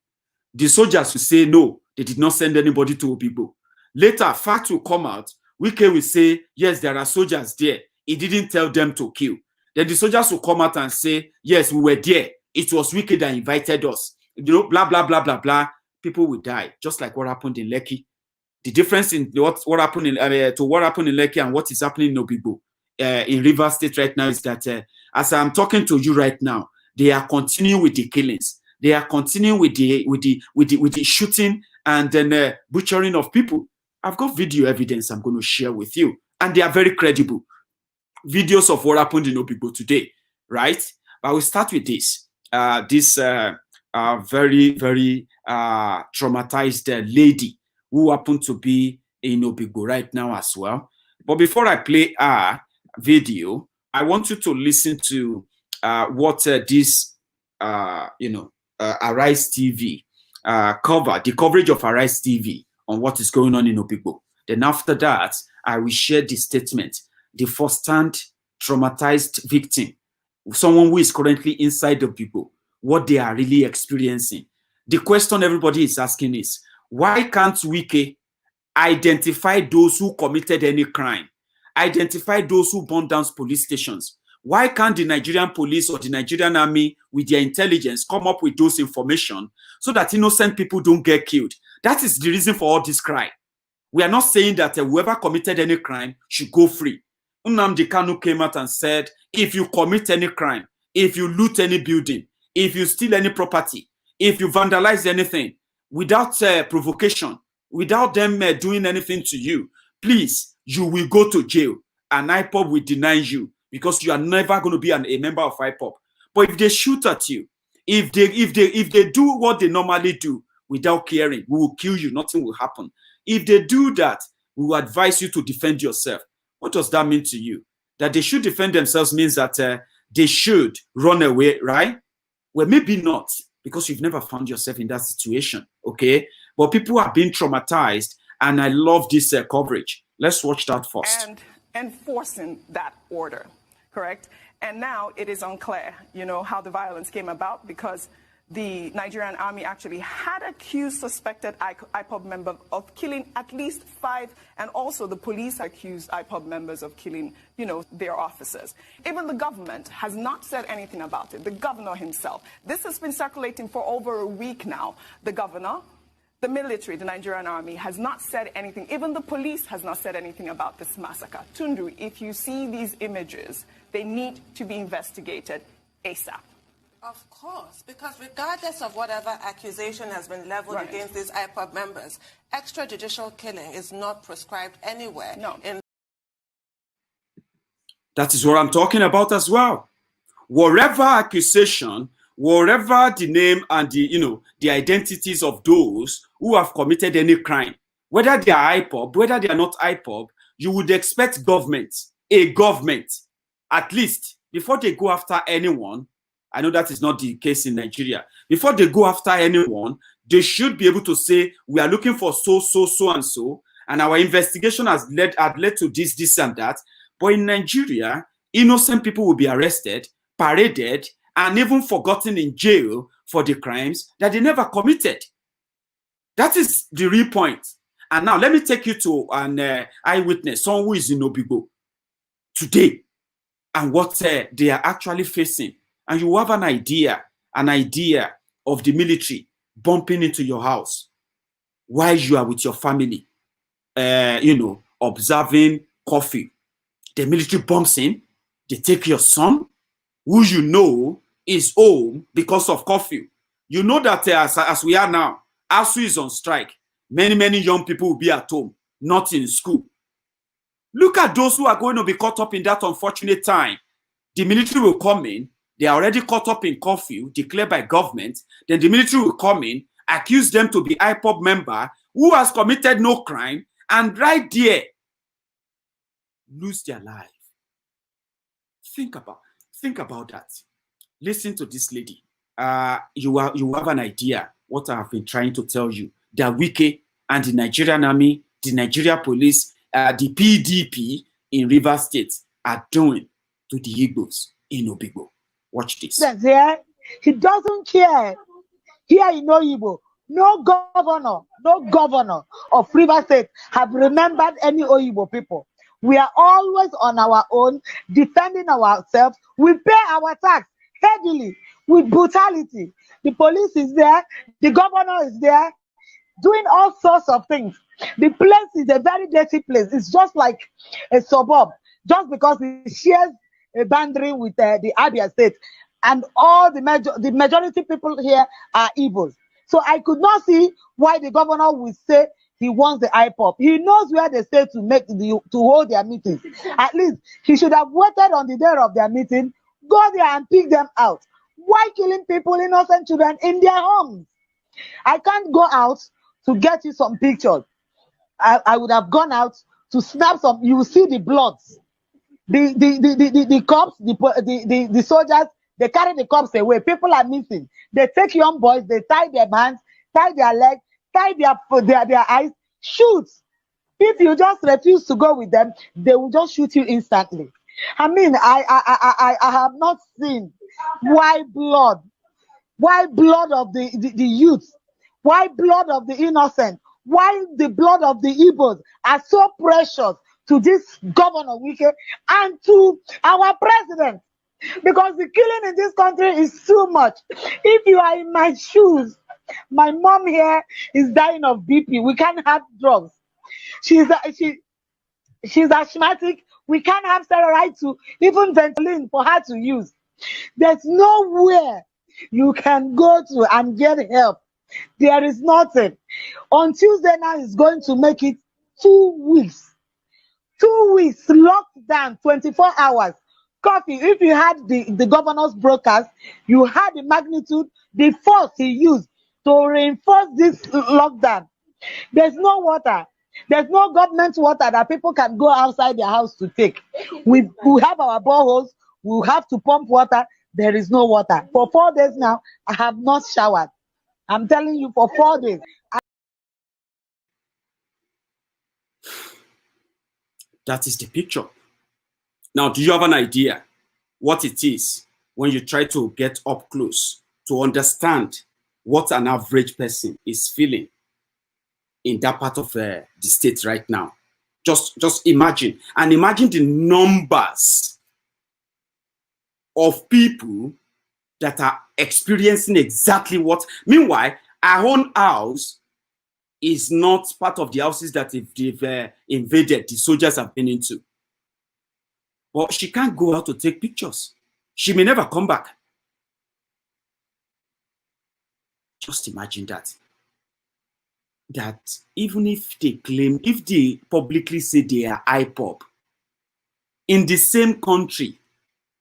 The soldiers will say, no, they did not send anybody to Obigbo. Later, fact will come out. Wike will say, yes, there are soldiers there. He didn't tell them to kill. Then the soldiers will come out and say, yes, we were there. It was Wike that invited us. Blah, blah, blah, blah, blah. People will die, just like what happened in Lekki. The difference in what happened in what happened in Lekki and what is happening in Obigbo, in Rivers State right now, is that as I'm talking to you right now, they are continuing with the killings. They are continuing with the shooting and then butchering of people. I've got video evidence I'm going to share with you, and they are very credible videos of what happened in Obigbo today, right? But we'll start with this. This very, very traumatized lady who happened to be in Obigbo right now as well. But before I play our video, I want you to listen to what this, Arise TV cover, the coverage of Arise TV on what is going on in Obigbo. Then after that, I will share the statement, the first-hand traumatized victim, someone who is currently inside Obigbo, what they are really experiencing. The question everybody is asking is, why can't Wike identify those who committed any crime, identify those who burned down police stations? Why can't the Nigerian police or the Nigerian army with their intelligence come up with those information so that innocent people don't get killed? That is the reason for all this crime. We are not saying that whoever committed any crime should go free. Nnamdi Kanu came out and said, if you commit any crime, if you loot any building, if you steal any property, if you vandalize anything without provocation, without them doing anything to you, please, you will go to jail and IPOB will deny you because you are never going to be a member of IPOB. But if they shoot at you, if they do what they normally do without caring, we will kill you, nothing will happen. If they do that, we will advise you to defend yourself. What does that mean to you? That they should defend themselves means that they should run away, right? Well, maybe not, because you've never found yourself in that situation, okay? But people are being traumatized, and I love this coverage. Let's watch that first. And enforcing that order, correct? And now it is unclear, how the violence came about, because the Nigerian army actually had accused suspected IPOB members of killing at least 5, and also the police accused IPOB members of killing, their officers. Even the government has not said anything about it. The governor himself. This has been circulating for over a week now. The governor, the military, the Nigerian army has not said anything. Even the police has not said anything about this massacre. Tundu, if you see these images, they need to be investigated ASAP. Of course, because regardless of whatever accusation has been leveled against these IPOB members, extrajudicial killing is not prescribed anywhere. No. That is what I'm talking about as well. Whatever accusation, whatever the name and the identities of those who have committed any crime, whether they are IPOB, whether they are not IPOB, you would expect a government, at least before they go after anyone. I know that is not the case in Nigeria. Before they go after anyone, they should be able to say, we are looking for so, and so, and our investigation has led to this, and that. But in Nigeria, innocent people will be arrested, paraded, and even forgotten in jail for the crimes that they never committed. That is the real point. And now let me take you to an eyewitness, someone who is in Obigbo today, and what they are actually facing. And you have an idea of the military bumping into your house while you are with your family. observing curfew. The military bombs in, they take your son, who you know is home because of curfew. You know that as we are now, ASU is on strike. Many young people will be at home, not in school. Look at those who are going to be caught up in that unfortunate time. The military will come in. They are already caught up in curfew declared by government. Then the military will come in, accuse them to be IPOB member who has committed no crime, and right there, lose their life. Think about that. Listen to this lady. You have an idea what I have been trying to tell you. The Wike and the Nigerian army, the Nigeria police, the PDP in Rivers State are doing to the Igbos in Obigbo. Watch this. Yeah, he doesn't care. Here in Igbo, no governor of Rivers State have remembered any Oyibo people. We are always on our own, defending ourselves. We pay our tax heavily with brutality. The police is there, the governor is there, doing all sorts of things. The place is a very dirty place. It's just like a suburb, just because it shares a boundary with the Abia State, and all the majority people here are Igbos. So I could not see why the governor would say he wants the IPOP. He knows where they say to hold their meetings. At least he should have waited on the day of their meeting, go there and pick them out. Why killing people, innocent children, in their homes? I can't go out to get you some pictures. I would have gone out to snap some. You will see the bloods. The cops, the soldiers, they carry the cops away. People are missing. They take young boys, they tie their hands, tie their legs, tie their eyes, shoot. If you just refuse to go with them, they will just shoot you instantly. I mean, I have not seen why blood of the youth, why blood of the innocent, why the blood of the Igbos are so precious to this Governor Wike and to our president, because the killing in this country is too much. If you are in my shoes, my mom here is dying of BP. We can't have drugs. She's asthmatic. We can't have steroids to even Ventolin for her to use. There's nowhere you can go to and get help. There is nothing. On Tuesday now is going to make it 2 weeks. 2 weeks locked down, 24 hours. Coffee, if you had the governor's broadcast, you had the magnitude, the force he used to reinforce this lockdown. There's no water. There's no government water that people can go outside their house to take. We have our boreholes. We have to pump water. There is no water. For 4 days now, I have not showered. I'm telling you, for 4 days. That is the picture. Now, do you have an idea what it is when you try to get up close to understand what an average person is feeling in that part of the state right now? Just imagine, and imagine the numbers of people that are experiencing exactly what. Meanwhile, our own house is not part of the houses that they've invaded, the soldiers have been into. But she can't go out to take pictures. She may never come back. Just imagine that. That even if they claim, if they publicly say they are IPOB, in the same country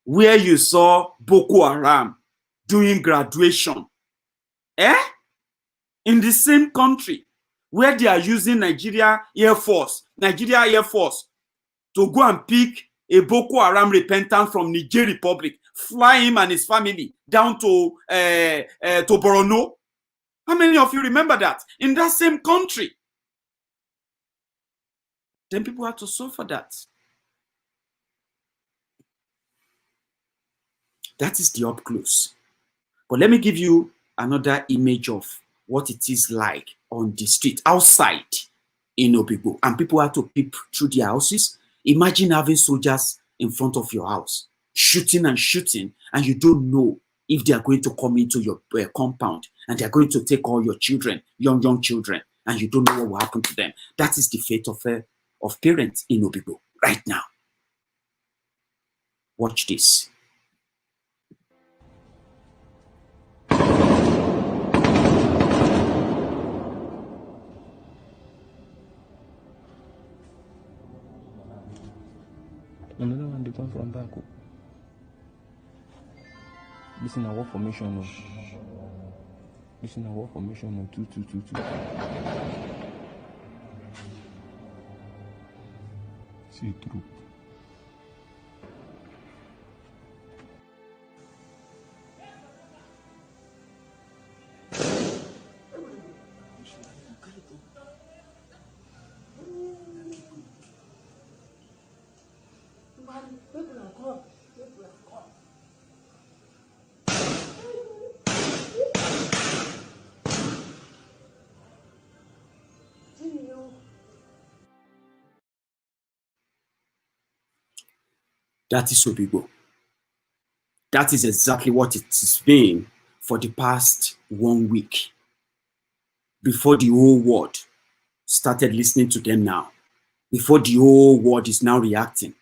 where you saw Boko Haram doing graduation, in the same country where they are using Nigeria Air Force to go and pick a Boko Haram repentant from Niger Republic, fly him and his family down to Borno. How many of you remember that? In that same country. Then people have to suffer that. That is the up close. But let me give you another image of what it is like on the street, outside in Obigbo. And people have to peep through their houses. Imagine having soldiers in front of your house, shooting and shooting, and you don't know if they are going to come into your compound and they are going to take all your children, young children. and you don't know what will happen to them. That is the fate of parents in Obigbo right now. Watch this. Another one they come from back. This is our formation. This is our formation 2-2-2-2. See through. That is Obigbo. That is exactly what it has been for the past 1 week. Before the whole world started listening to them now. Before the whole world is now reacting.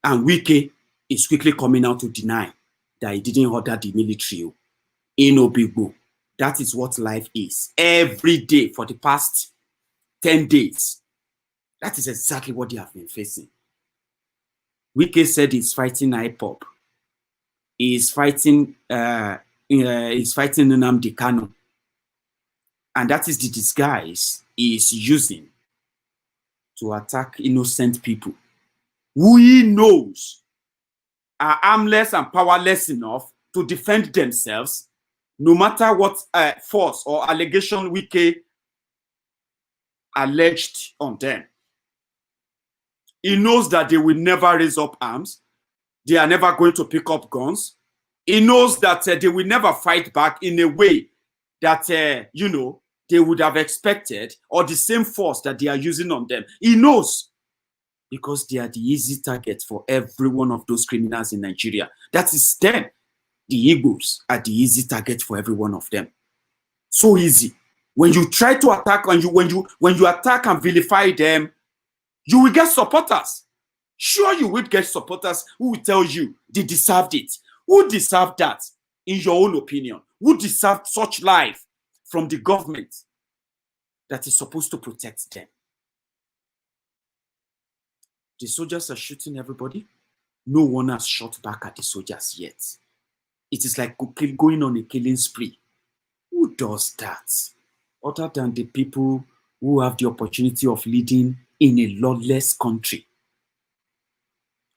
And Wike is quickly coming out to deny that he didn't order the military in Obigbo. That is what life is. Every day for the past 10 days. That is exactly what they have been facing. Wike said he's fighting IPOB. He's fighting Nnamdi Kanu. And that is the disguise he is using to attack innocent people who he knows are armless and powerless enough to defend themselves, no matter what force or allegation Wike alleged on them. He knows that they will never raise up arms. They are never going to pick up guns. He knows that they will never fight back in a way that, they would have expected, or the same force that they are using on them. He knows, because they are the easy target for every one of those criminals in Nigeria. That is them. The Igbos are the easy target for every one of them. So easy. When you try to attack, when you attack and vilify them, you will get supporters. Sure, you will get supporters who will tell you they deserved it. Who deserved that, in your own opinion? Who deserved such life from the government that is supposed to protect them? The soldiers are shooting everybody. No one has shot back at the soldiers yet. It is like going on a killing spree. Who does that? Other than the people who have the opportunity of leading in a lawless country.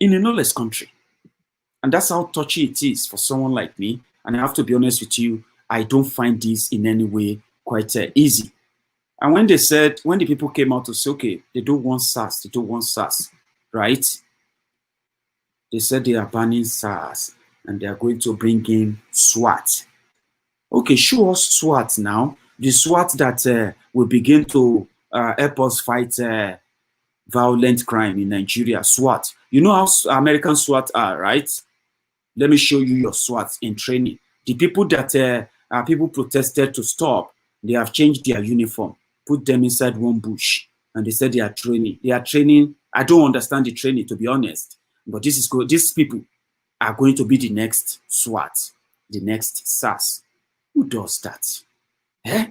In a lawless country. And that's how touchy it is for someone like me. And I have to be honest with you, I don't find this in any way quite easy. And when the people came out to say, okay, they don't want SARS, right? They said they are banning SARS and they are going to bring in SWAT. Okay, show us SWAT now. The SWAT that will begin to help us fight violent crime in Nigeria. SWAT. You know how American SWAT are, right? Let me show you your SWAT in training. The people that people protested to stop, they have changed their uniform, put them inside one bush, and they said they are training. They are training. I don't understand the training, to be honest. But this is good. These people are going to be the next SWAT, the next SARS. Who does that? Eh?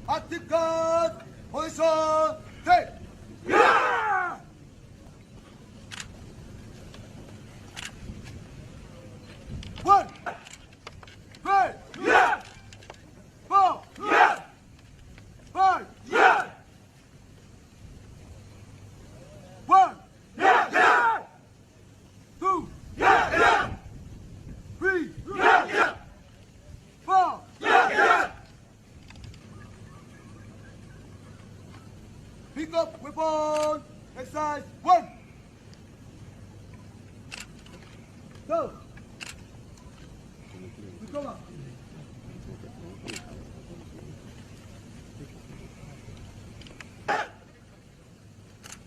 Active position, take. Yeah! One, three, yeah! 4, yeah! 5, yeah! 1, yeah, yeah! 2, yeah, yeah! 3, yeah, yeah! 4, yeah, yeah! Pick up weapon, exercise 1. Go. Recover.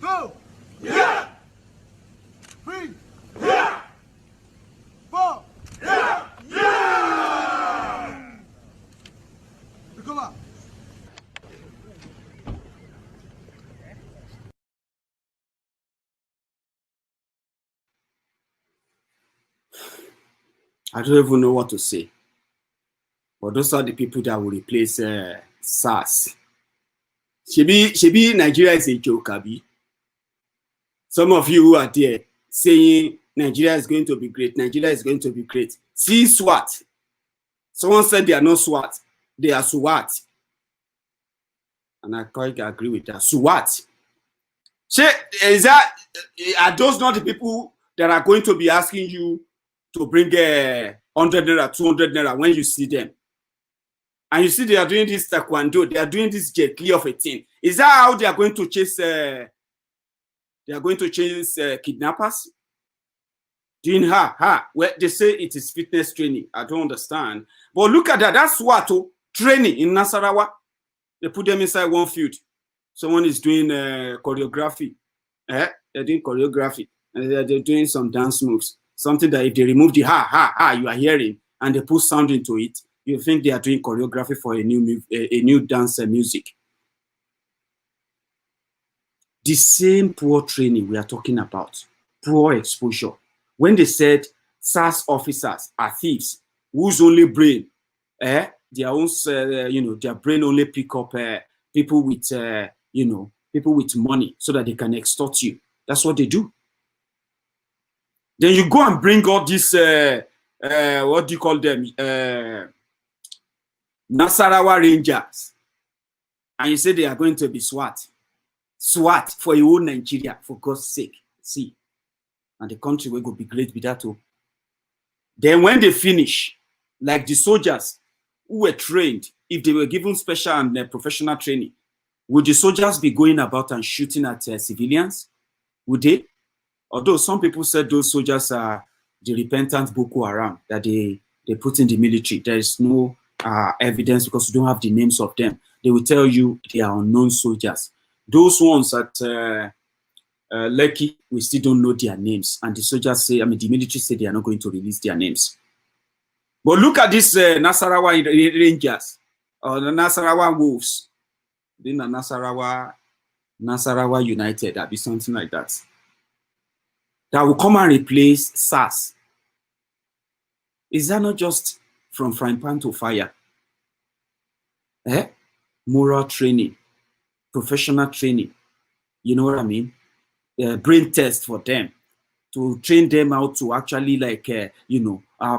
2, yeah! 3, yeah! 4, yeah! Yeah! I don't even know what to say. But those are the people that will replace SARS. Shebi Nigeria is a joke, Abi. Some of you who are there saying Nigeria is going to be great, Nigeria is going to be great. See SWAT. Someone said they are not SWAT, they are SWAT. And I quite agree with that. SWAT. Are those not the people that are going to be asking you to bring 100 naira, 200 naira when you see them? And you see they are doing this taekwondo, they are doing this jet clear of a thing. Is that how they are going to chase? They are going to chase kidnappers? Doing well, they say it is fitness training. I don't understand. But look at that. That's what training in Nasarawa. They put them inside one field. Someone is doing choreography. They're doing choreography. And they're doing some dance moves. Something that if they remove the you are hearing, and they put sound into it, you think they are doing choreography for a new dance music. The same poor training we are talking about, poor exposure. When they said SARS officers are thieves, whose only brain, their own, their brain only pick up people with, people with money so that they can extort you. That's what they do. Then you go and bring all this, what do you call them? Nasarawa Rangers. And you say they are going to be SWAT. SWAT for your own Nigeria, for God's sake. See. And the country will go be great with that too. Then when they finish, like the soldiers who were trained, if they were given special and professional training, would the soldiers be going about and shooting at civilians? Would they? Although some people said those soldiers are the repentant Boko Haram that they put in the military. There is no evidence because we don't have the names of them. They will tell you they are unknown soldiers. Those ones at Lekki, we still don't know their names. And the soldiers say, the military say they are not going to release their names. But look at this Nasarawa Rangers, or the Nasarawa Wolves. Then the Nasarawa United, that'd be something like that. That will come and replace SARS. Is that not just from frying pan to fire? Moral training, professional training. You know what I mean? Brain test for them to train them out to actually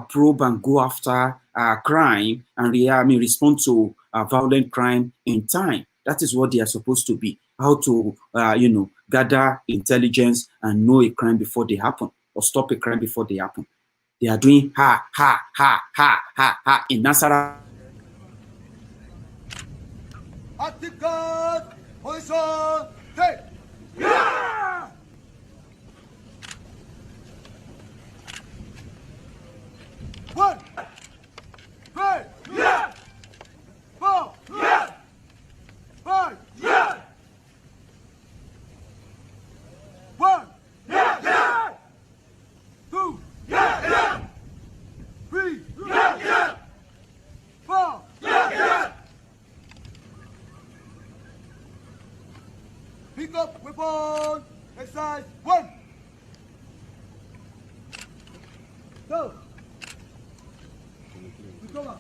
probe and go after crime and respond to violent crime in time. That is what they are supposed to be. How to gather intelligence and know a crime before they happen, or stop a crime before they happen. They are doing in Nasarawa. Article, position, take. Yeah! One, three, yeah! 4, yeah! 5, yeah! 1, yeah, yeah! 2, yeah, yeah! 3, yeah, yeah! 4, yeah, yeah! Pick up weapon. Exercise 1. Go. Recover.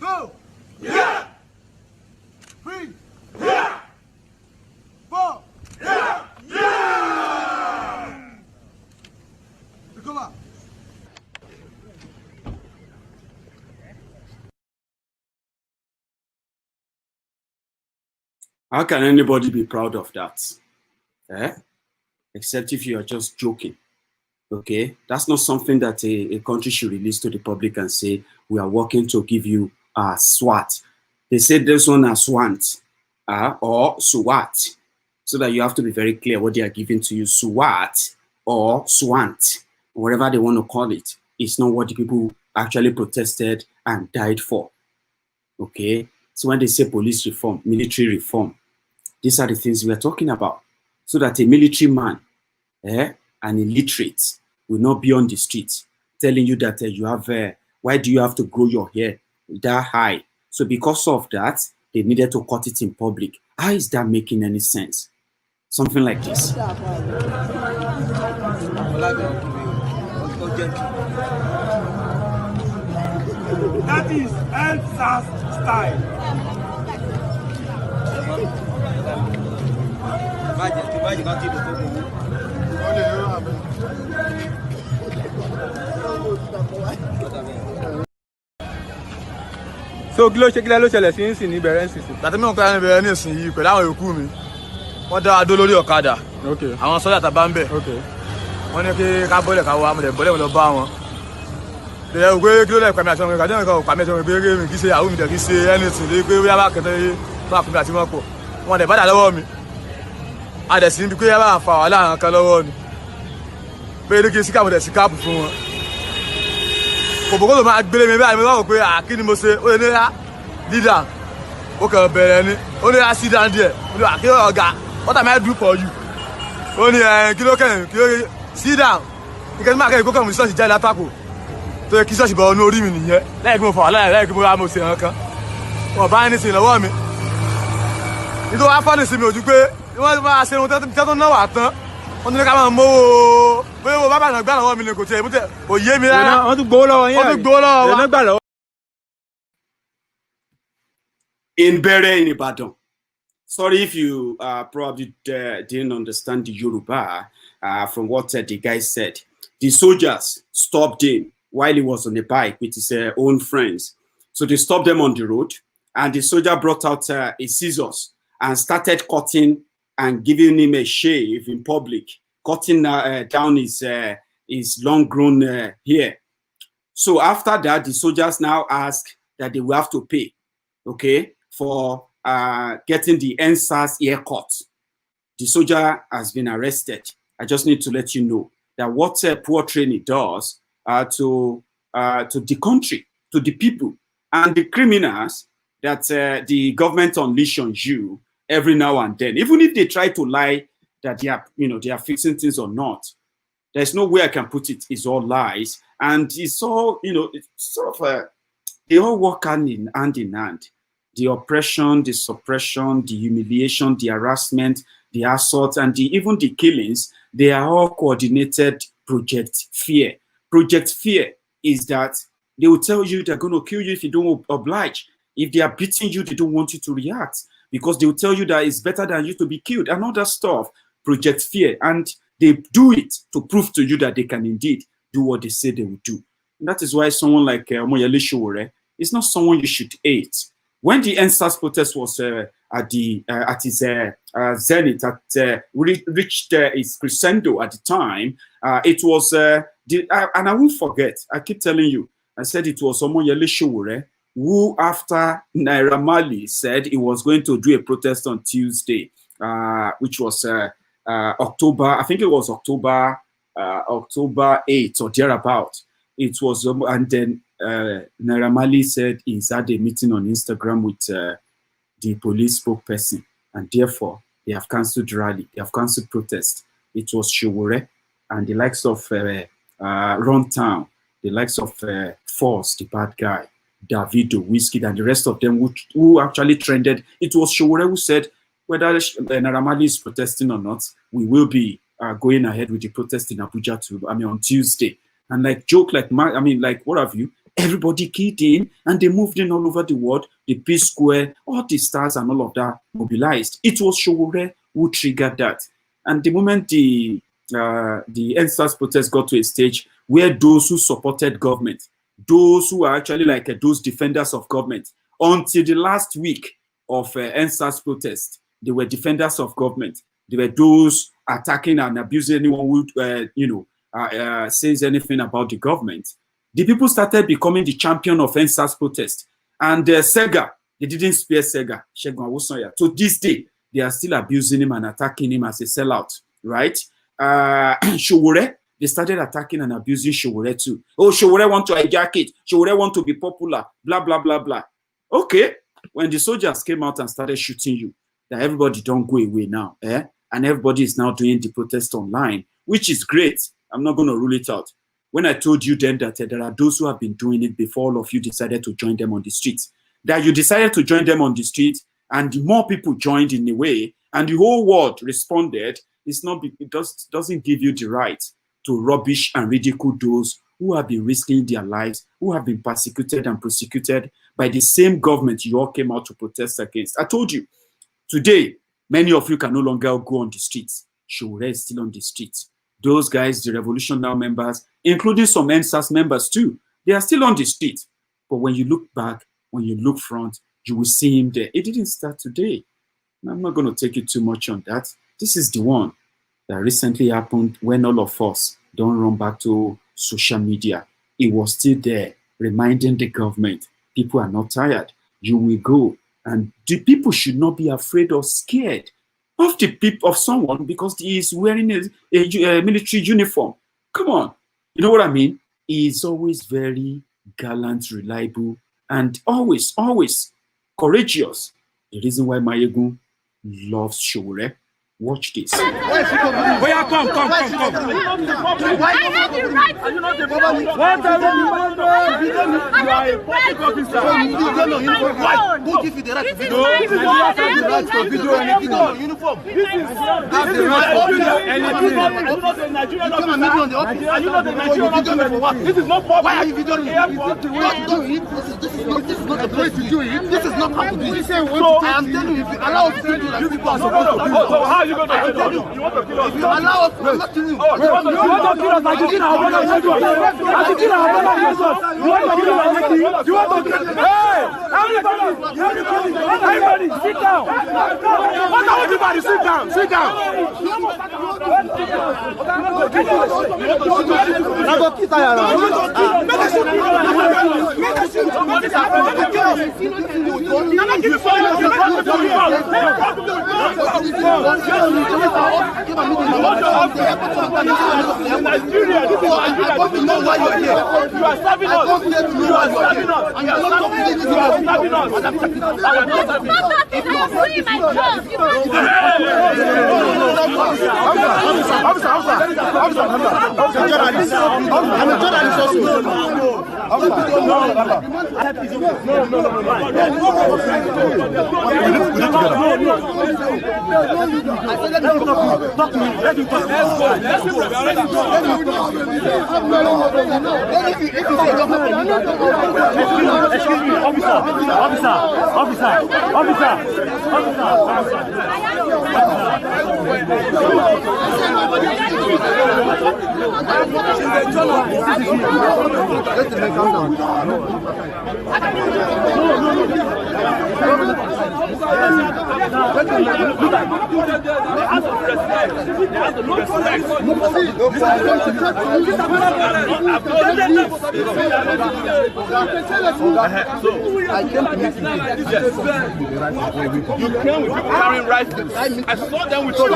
Go. Yeah. 3. Yeah. 4. Yeah. Yeah. Recover. How can anybody be proud of that? Except if you are just joking. Okay, that's not something that a country should release to the public and say, we are working to give you SWAT. They said this one as SWAT or SWAT, so that you have to be very clear what they are giving to you. SWAT or SWAT, whatever they want to call it, it's not what the people actually protested and died for. Okay, so when they say police reform, military reform, these are the things we are talking about, so that a military man, an illiterate, will not be on the streets telling you that you have, why do you have to grow your hair that high? So because of that, they needed to cut it in public. How is that making any sense? something like this. That is EndSARS style. So kí ló ṣẹlẹ̀ sí ń sìn ní bẹ̀rẹ̀ ń sìn. Láti mí nǹkan bẹ̀rẹ̀ ní ìsìn yìí pẹ̀lú àwọn yòókù mi. Wọ́n dá adó lórí ọ̀kadà. Àwọn sọ́jà tàbá ń bẹ̀. Wọ́n ní kí ká bọ́lẹ̀ ká wá amúlẹ̀ bọ́lẹ̀ wọn lọ bá wọn. Lè wé kí ló lẹ̀ pàmì àti ọmọ ìgbàdàn nǹkan pàmì àti ọmọ ìgbàdàn mi kì í ṣe àwọn mi dẹ̀ kì í ṣe anything lé pé wíyá bá kẹtẹ́ fún àpèmí àti wọn pọ̀. Wọ́n dẹ̀ bá dà lọ́wọ́ mi. A dẹ̀ sí níbi pé yá bá fa wàhálà nǹkan lọ́wọ́ ni. Pé ní kí n sí káàmù dẹ̀ sí káàpù fún wọn. Kòbókòtò máa gbélé mi báyìí mo wá wò pé kí ni mo ṣe ó lè ní leader ó kàn bẹ̀rẹ̀ ni ó ní sit down there ó ní kí ló ọ̀gá what am I do for you ó ní kí ló kẹ́yìn kí ló sit down nǹkan tí máa kẹ́yìn kó kàn mú ṣọ́ọ̀ṣì jáde látàkù tó yẹ kí ṣọ́ọ̀ṣì bọ̀ ọ́nú orí mi nìyẹn lẹ́yìn kí mo fà wá lẹ́yìn kí mo wá mo ṣe hàn kan wọ́n bá ní sí lọ́wọ́ mi nítorí wá fọ́ọ̀nì sí mi ojú pé wọ́n máa ṣe ohun tó náwó àtán wọ́n tún ní ká máa mówó bóyá wo bábà náà gbà lọ́wọ́ mi ni kò tiẹ̀ kò yé mi rárá wọ́n tún gbowó lọ́wọ́ yín wọ́n tún gbowó lọ́wọ́ wa. In Bere in Ibadan. Sorry if you probably didn't understand the Yoruba from what the guy said. The soldiers stopped him while he was on a bike with his own friends. So they stopped them on the road, and the soldier brought out a scissors and started cutting and giving him a shave in public, cutting down his long-grown hair. So after that, the soldiers now ask that they will have to pay, okay, for getting the EndSARS haircut. The soldier has been arrested. I just need to let you know that what poor training does to the country, to the people, and the criminals that the government unleash on you every now and then. Even if they try to lie that they are fixing things or not, there's no way I can put it. It's all lies, and it's all it's sort of they all work hand in hand. The oppression, the suppression, the humiliation, the harassment, the assault, and even the killings, they are all coordinated Project Fear. Project Fear is that they will tell you they're going to kill you if you don't oblige. If they are beating you, they don't want you to react because they will tell you that it's better than you to be killed and other stuff. Project Fear. And they do it to prove to you that they can indeed do what they say they will do. And that is why someone like Omoyele Sowore is not someone you should hate. When the EndSARS protest was at its zenith, reached its crescendo at the time, it was, and I won't forget, I keep telling you, I said it was Omoyele Sowore who, after Naira Marley said he was going to do a protest on Tuesday, which was October, I think it was October 8th or thereabout. It was, and then Naira Marley said he's had a meeting on Instagram with the police spokesperson, and therefore they have cancelled the rally, they have cancelled protest. It was Sowore and the likes of Runtown, the likes of Force, the bad guy, Davido, Whiskey, and the rest of them who actually trended. It was Sowore who said, whether Naira Marley is protesting or not, we will be going ahead with the protest in Abuja on Tuesday. And like joke, like what have you? Everybody keyed in and they moved in all over the world. The Peace Square, all the stars and all of that mobilized. It was Sowore who triggered that. And the moment the EndSARS protest got to a stage where those who supported government, those who are actually like those defenders of government, until the last week of EndSARS protest, they were defenders of government. They were those attacking and abusing anyone who, says anything about the government. The people started becoming the champion of EndSARS protest. And Sega, they didn't spare Sega. To this day, they are still abusing him and attacking him as a sellout, right? Sowore, they started attacking and abusing Sowore too. Oh, Sowore want to hijack it. Sowore want to be popular, blah, blah, blah, blah. Okay, when the soldiers came out and started shooting you, that everybody don't go away now, and everybody is now doing the protest online, which is great. I'm not going to rule it out. When I told you then that there are those who have been doing it before all of you decided to join them on the streets, that you decided to join them on the street and more people joined in a way, and the whole world responded, doesn't give you the right to rubbish and ridicule those who have been risking their lives, who have been persecuted and prosecuted by the same government you all came out to protest against. I told you, today, many of you can no longer go on the streets. Sowore is still on the streets. Those guys, the Revolution Now members, including some NSAS members too, they are still on the street. But when you look back, when you look front, you will see him there. It didn't start today. I'm not going to take you too much on that. This is the one that recently happened when all of us don't run back to social media. It was still there, reminding the government, people are not tired. You will go. And the people should not be afraid or scared of the people of someone because he is wearing a military uniform. Come on. You know what I mean? He is always very gallant, reliable, and always courageous. The reason why Maiyegun loves Sowore. Watch this. Come. I have the right to live. Who gives you the right to video? I have the right to video anything. Uniform. This is the right to video anything. Are you not the Nigerian officer? Are you not the Nigerian officer for what? This is not public. Why are you videoing me? This is not the place to do it. This is not how to do it. So I am telling you, if you allow us to do it, you people are supposed to do it. So how are you going to kill us? You want to kill us? If you allow us, I'm not killing you. You want to kill us like you kill our brother? Like you kill our brother? You want to kill us like you want to kill us? Hey! Everybody, sit down. What are you about? Sit down. Sit down. You came with people carrying rifles. I saw them with you.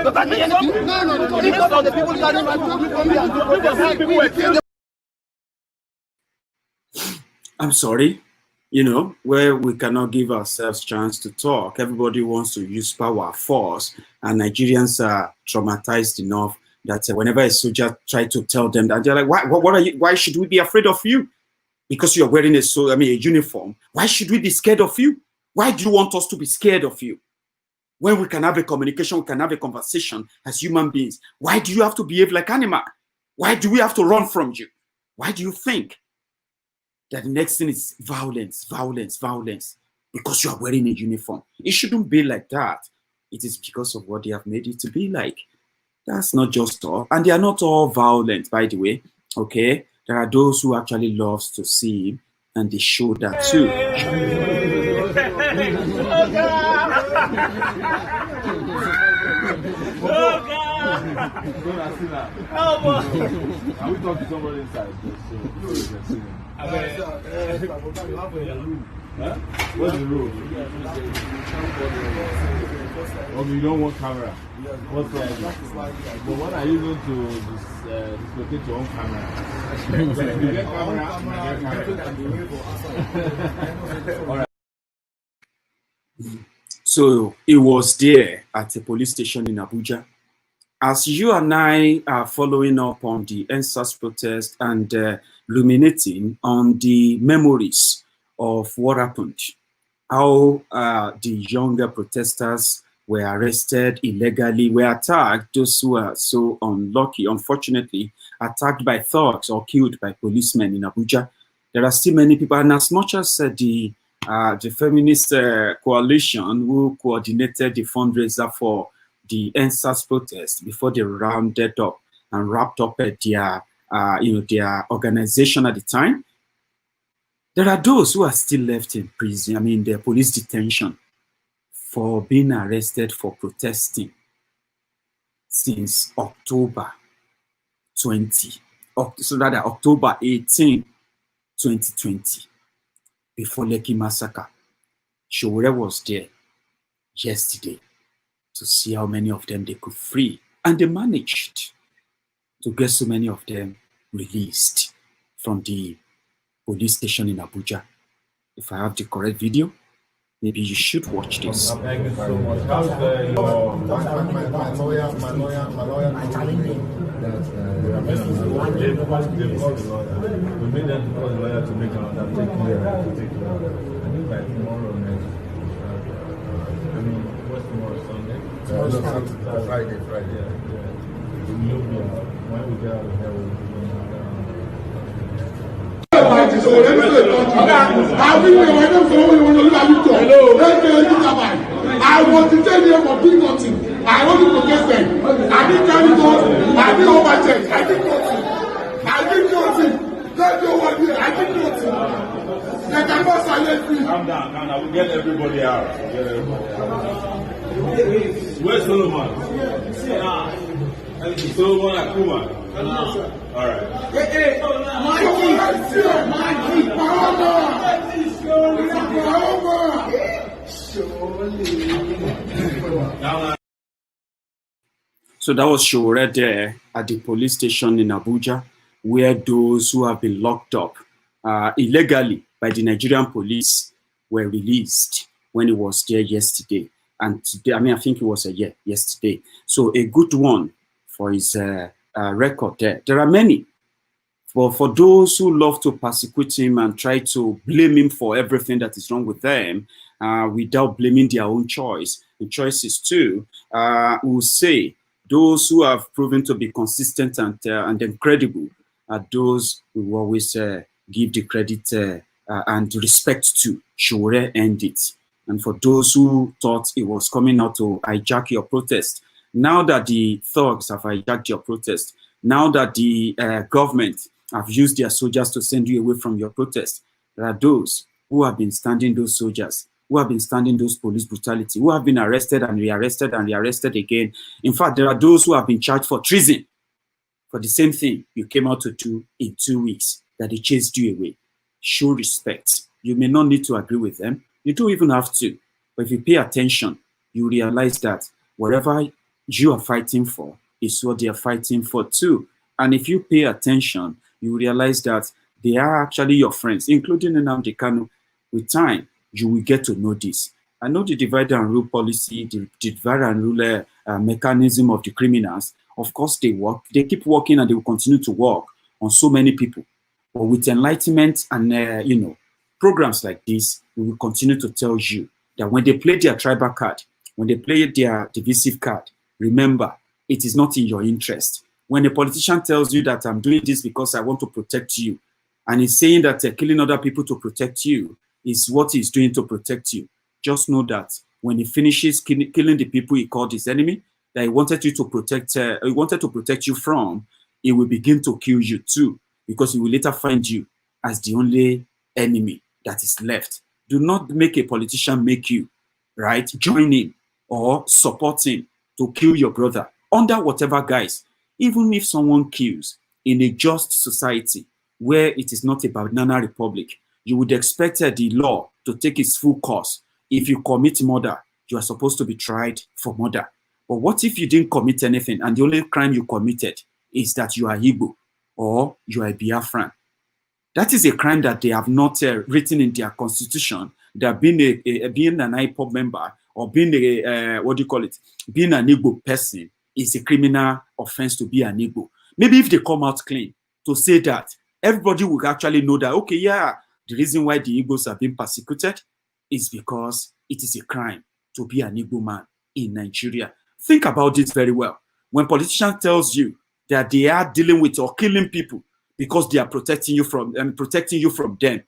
Does that mean anything? No. Because of the people carrying rifles. I'm sorry, you know, where we cannot give ourselves chance to talk. Everybody wants to use power, force, and Nigerians are traumatized enough that whenever a soldier tries to tell them that, they're like, what are you? Why should we be afraid of you? Because you're wearing a uniform. Why should we be scared of you? Why do you want us to be scared of you? When we can have a communication, we can have a conversation as human beings. Why do you have to behave like animal? Why do we have to run from you? Why do you think that the next thing is violence? Because you are wearing a uniform. It shouldn't be like that. It is because of what they have made it to be like. That's not just all. And they are not all violent, by the way. Okay? There are those who actually love to see him, and they show that too. Can we talk to somebody inside? What's the rule? Okay, you don't want camera. What's the idea? But what are you going to dislocate your own camera? You get camera. All right. So it was there at a police station in Abuja. As you and I are following up on the NSAS protest and ruminating on the memories of what happened, how the younger protesters were arrested illegally, were attacked, those who are so unlucky, unfortunately, attacked by thugs or killed by policemen in Abuja. There are still many people, and as much as the feminist coalition who coordinated the fundraiser for the NSAS protest before they rounded up and wrapped up at their, their organization at the time, there are those who are still left in prison, I mean, their police detention for being arrested for protesting since October 18, 2020, before Lekki massacre. Sowore was there yesterday to see how many of them they could free, and they managed to get so many of them released from the police station in Abuja. If I have the correct video, maybe you should watch this. Thank you so much. How's my lawyer that they've called the lawyer. We made them to call the lawyer to make an undertaking there. I think by tomorrow next. I mean, what's tomorrow, Sunday? Friday. Yeah. When we get out of here, we'll I was detained here for doing nothing. I only protested. I didn't carry guns. I didn't overcheck. I did nothing. Don't know what I did nothing. They cannot silence me. Calm down. We'll get everybody out. Where's Solomon? Solomon Akuma. All right. So that was Sowore there at the police station in Abuja, where those who have been locked up illegally by the Nigerian police were released when he was there yesterday. And today, I think it was yesterday. So a good one for his record there. There are many. For those who love to persecute him and try to blame him for everything that is wrong with them, without blaming their own choices too, will say those who have proven to be consistent and incredible are those who will always give the credit and respect to. Sowore earned it. And for those who thought it was coming out to hijack your protest, now that the thugs have hijacked your protest, now that the government have used their soldiers to send you away from your protest, there are those who have been standing those soldiers, who have been standing those police brutality, who have been arrested and rearrested and rearrested again. In fact, there are those who have been charged for treason for the same thing you came out to do in 2 weeks, that they chased you away. Show respect. You may not need to agree with them. You don't even have to. But if you pay attention, you realize that whatever you are fighting for is what they are fighting for too. And if you pay attention, you realize that they are actually your friends, including Nnamdi Kanu. With time, you will get to know this. I know the divide and rule policy, the divide and rule mechanism of the criminals. Of course, they keep working, and they will continue to work on so many people. But with enlightenment and programs like this, we will continue to tell you that when they play their tribal card, when they play their divisive card, remember, it is not in your interest. When a politician tells you that I'm doing this because I want to protect you, and he's saying that killing other people to protect you is what he's doing to protect you, just know that when he finishes killing the people he called his enemy, that he wanted you to protect, he wanted to protect you from, he will begin to kill you too, because he will later find you as the only enemy that is left. Do not make a politician make you, right, join him or support him to kill your brother under whatever guise. Even if someone kills in a just society where it is not a banana republic, you would expect the law to take its full course. If you commit murder, you are supposed to be tried for murder. But what if you didn't commit anything and the only crime you committed is that you are Igbo or you are a Biafran? That is a crime that they have not written in their constitution, that being an IPOB member or being being an Igbo person is a criminal offense to be an Igbo. Maybe if they come out clean to say that, everybody will actually know that, okay, yeah, the reason why the Igbos are being persecuted is because it is a crime to be an Igbo man in Nigeria. Think about this very well. When politician tells you that they are dealing with or killing people because they are protecting you from them,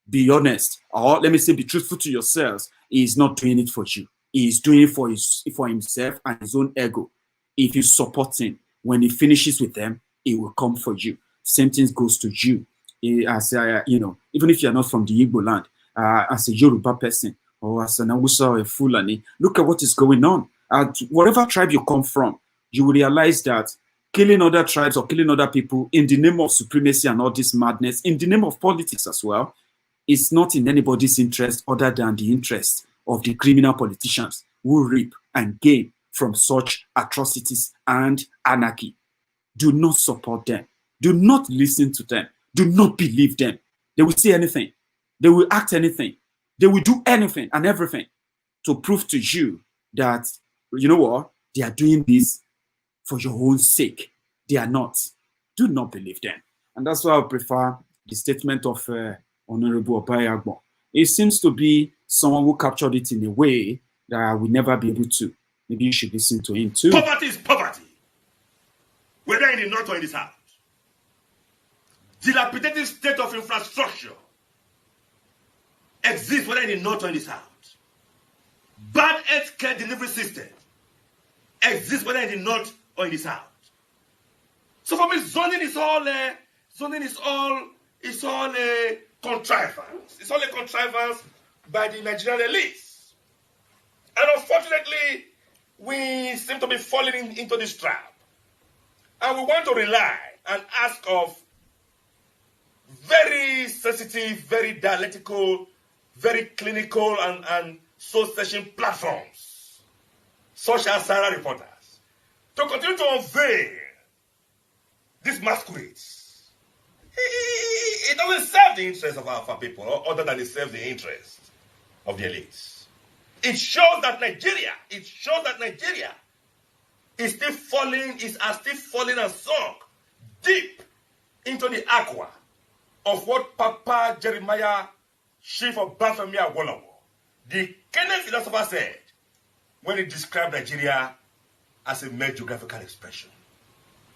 be honest, or let me say, be truthful to yourselves. He is not doing it for you. He is doing it for himself and his own ego. If you support him, when he finishes with them, it will come for you. Same thing goes to you. As even if you are not from the Igbo land, as a Yoruba person or as an Hausa or a Fulani, look at what is going on. Whatever tribe you come from, you will realize that killing other tribes or killing other people in the name of supremacy and all this madness, in the name of politics as well, is not in anybody's interest other than the interest of the criminal politicians who reap and gain from such atrocities and anarchy. Do not support them. Do not listen to them. Do not believe them. They will say anything. They will act anything. They will do anything and everything to prove to you that, you know what, they are doing this for your own sake. They are not. Do not believe them. And that's why I prefer the statement of Honorable Maiyegun. It seems to be someone who captured it in a way that I will never be able to. Maybe you should listen to him too. Poverty is poverty, whether in the north or in the south. Dilapidated state of infrastructure exists whether in the north or in the south. Bad healthcare delivery system exists whether in the north or in the south. So for me, zoning is all a contrivance. It's all a contrivance by the Nigerian elites. And unfortunately, we seem to be falling into this trap. And we want to rely and ask of very sensitive, very dialectical, very clinical and soul-searching platforms, such as Sarah Reporters, to continue to unveil these masquerades. It doesn't serve the interests of our people, other than it serves the interests of the elites. It shows that Nigeria is still falling and sunk deep into the aqua of what Papa Jeremiah, chief of Bafemi Awolowo, the Kenyan philosopher, said when he described Nigeria as a mere geographical expression.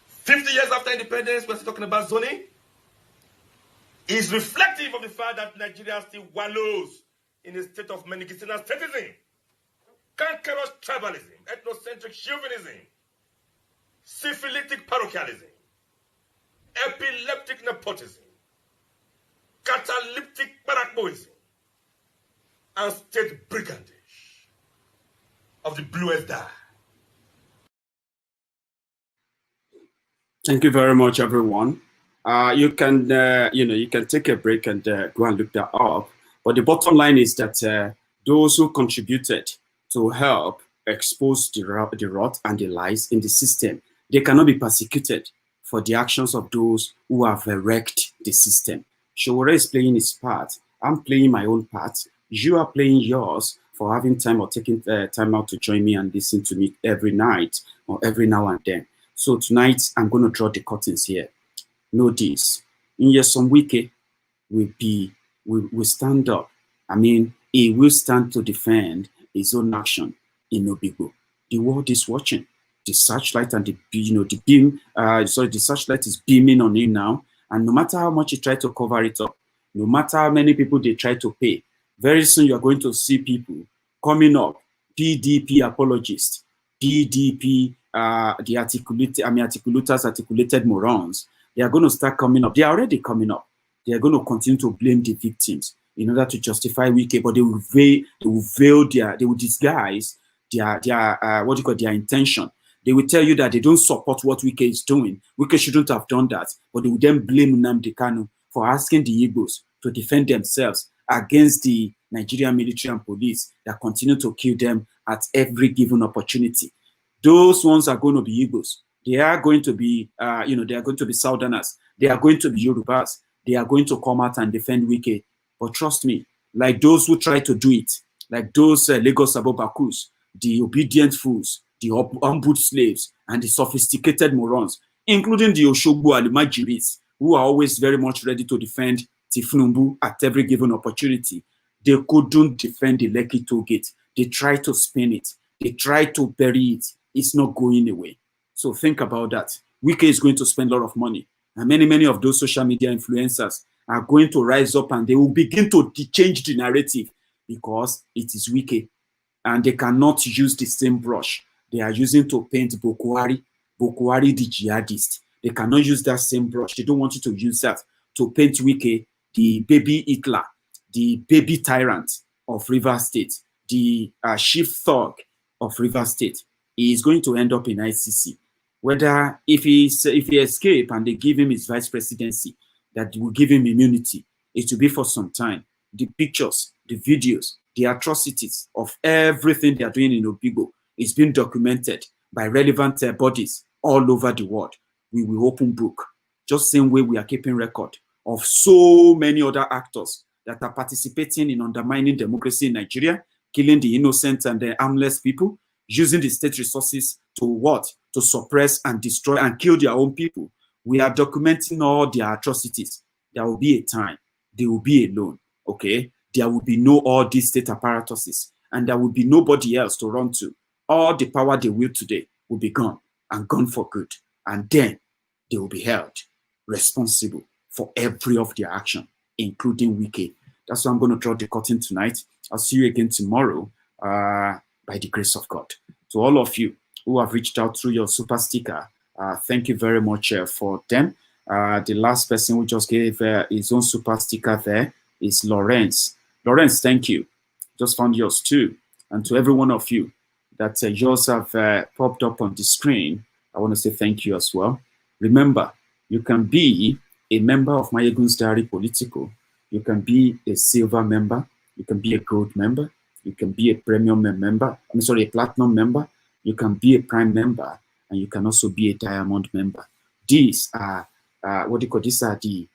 50 years after independence, we're still talking about zoning. Is reflective of the fact that Nigeria still wallows in a state of medicinal statism, cankerous tribalism, ethnocentric chauvinism, syphilitic parochialism, epileptic nepotism, catalyptic paracboism, and state brigandage of the bluest dye. Thank you very much, everyone. You can take a break and go and look that up. But the bottom line is that those who contributed to help expose the rot and the lies in the system, they cannot be persecuted for the actions of those who have wrecked the system. Sowore is playing his part. I'm playing my own part. You are playing yours for having time or taking time out to join me and listen to me every night or every now and then. So tonight, I'm going to draw the curtains here. Know this. Nyesom Wike will stand up. I mean, he will stand to defend his own action in Obigbo. The world is watching. The searchlight and the searchlight is beaming on him now. And no matter how much you try to cover it up, no matter how many people they try to pay, very soon you are going to see people coming up, PDP apologists, PDP, the articulated morons. They are going to start coming up. They are already coming up. They are going to continue to blame the victims in order to justify Wike, but they will disguise their intention. They will tell you that they don't support what Wike is doing. Wike shouldn't have done that, but they will then blame Nnamdi Kanu for asking the Igbos to defend themselves against the Nigerian military and police that continue to kill them at every given opportunity. Those ones are going to be Igbos. They are going to be, they are going to be Southerners. They are going to be Yorubas. They are going to come out and defend Wike. But trust me, like those who try to do it, like those Lagos Abobakus, the obedient fools, the humbled slaves, and the sophisticated morons, including the Oshogbo and the Majiris, who are always very much ready to defend Tifnumbu at every given opportunity. They couldn't defend the Lekki toll gate. They tried to spin it. They try to bury it. It's not going away. So think about that. Wike is going to spend a lot of money. And many of those social media influencers are going to rise up and they will begin to change the narrative because it is Wike. And they cannot use the same brush they are using to paint Buhari the jihadist. They cannot use that same brush. They don't want you to use that to paint Wike the baby Hitler, the baby tyrant of Rivers State, the chief thug of Rivers State. He is going to end up in ICC. Whether if he escape and they give him his vice presidency, that will give him immunity, it will be for some time. The pictures, the videos, the atrocities of everything they are doing in Obigo is being documented by relevant bodies all over the world. We will open book, just same way we are keeping record of so many other actors that are participating in undermining democracy in Nigeria, killing the innocent and the harmless people, using the state resources to what? To suppress and destroy and kill their own people. We are documenting all their atrocities. There will be a time they will be alone, okay? There will be no all these state apparatuses, and there will be nobody else to run to. All the power they wield today will be gone, and gone for good. And then they will be held responsible for every of their action, including Wike. That's why I'm going to draw the curtain tonight. I'll see you again tomorrow by the grace of God. To all of you who have reached out through your super sticker, thank you very much for them. The last person who just gave his own super sticker there is Lawrence. Lawrence, thank you. Just found yours too. And to every one of you that yours have popped up on the screen, I want to say thank you as well. Remember, you can be a member of Maiyegun's Diary Political. You can be a silver member. You can be a gold member. You can be a premium member. A platinum member. You can be a prime member. And you can also be a diamond member. These are, these are the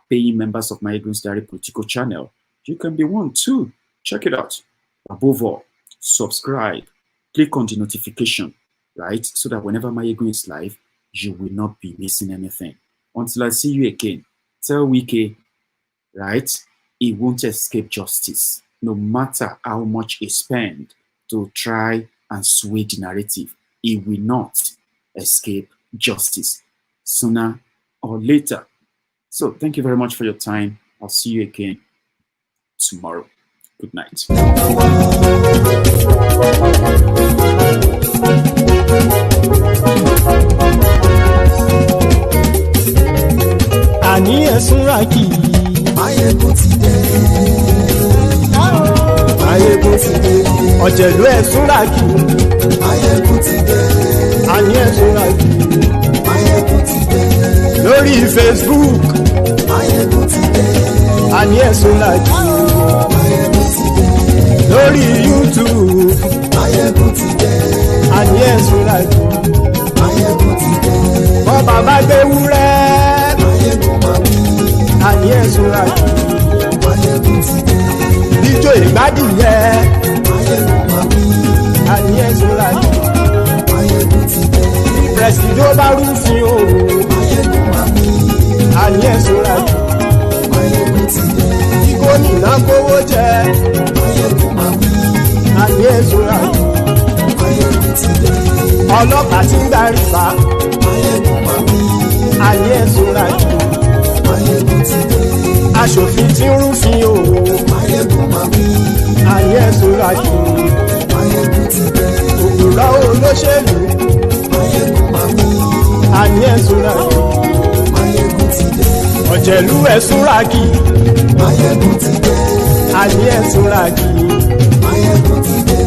paying members of Maiyegun's Diary Political channel. You can be one too. Check it out. Above all, subscribe. Click on the notification, right? So that whenever Maiyegun is live, you will not be missing anything. Until I see you again, tell Wike, right? He won't escape justice, no matter how much he spends to try and sway the narrative. He will not escape justice sooner or later. So thank you very much for your time. I'll see you again tomorrow. Good night. Àní ẹ̀sùnra kì í. Maiyegun ti dé. Maiyegun ti dé. Ọ̀jẹ̀lú ẹ̀sùnra kì í. Maiyegun ti dé. Àní ẹ̀sùnra kì í. Maiyegun ti dé. Lórí Facebook. Maiyegun ti dé. Àní ẹ̀sùnra kì í. Maiyegun ti dé. Lórí YouTube. Maiyegun ti dé. Àní ẹ̀sùnra kì í. Maiyegun ti dé. Bọ́ bàbá gbé wúrẹ́. Àní ẹ̀sùnra kì í. Maiyegun ti dé. Ijó ìgbádìyẹ. Maiyegun máa wí. Àní ẹ̀sùnra kì í. Maiyegun ti dé. Pẹ̀sìdó bá rúfin o. Maiyegun máa wí. Àní ẹ̀sùnra kì í. Maiyegun ti dé. Kíkó nìna kówó jẹ. Maiyegun máa wí. Àní ẹ̀sùnra kì í. Maiyegun ti dé. Ọlọ́pàá ti ń darí bá. Maiyegun máa wí. Àní ẹ̀sùnra kì í. Maiyegun ti dé. Aṣòfin tí ń rúfin o. Maiyegun máa wí. Àní ẹ̀sùnra kì í. Maiyegun ti dé. Òpùrọ́ olóṣèlú. Maiyegun máa wí. Àní ẹ̀sùnra kì í. Maiyegun ti dé. Ọ̀jẹ̀lú ẹ̀sùnra kì í. Maiyegun ti dé. Àní ẹ̀sùnra kì í. Maiyegun ti dé.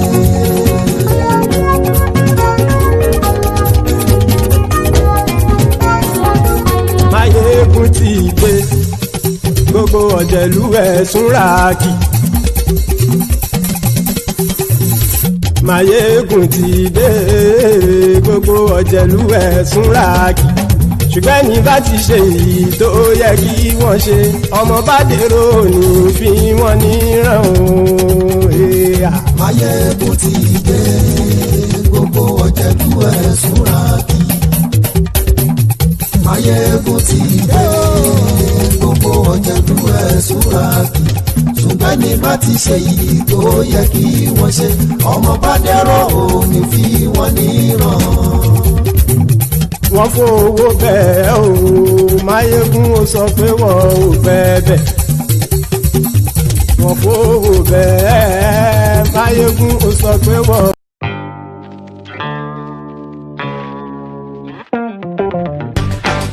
Maiyegun ti dé. Gbogbo ọ̀jẹ̀lú ẹ̀sùnra kì í. Maiyegun ti dé. Gbogbo ọ̀jẹ̀lú ẹ̀sùnra kì í. Ṣùgbọ́n ní bá ti ṣe èyí tó yẹ kí wọ́n ṣe, ọmọ bá dèrò ní fi wọ́n níran o. Maiyegun ti dé. Gbogbo ọ̀jẹ̀lú ẹ̀sùnra kì í. Maiyegun ti dé. Gbogbo ọ̀jẹ̀lú ẹ̀sùnra kì í. ṣùgbọ́n ní bá ti ṣe yìí tó yẹ kí wọ́n ṣe ọmọ bá dẹ́rọ̀ òní fi wọ́n níran. wọ́n fowó bẹ́ẹ̀ o Maiyegun ó sọ pé wọ́n ò fẹ́ bẹ́ẹ̀. wọ́n fowó bẹ́ẹ̀ Maiyegun ó sọ pé wọ́n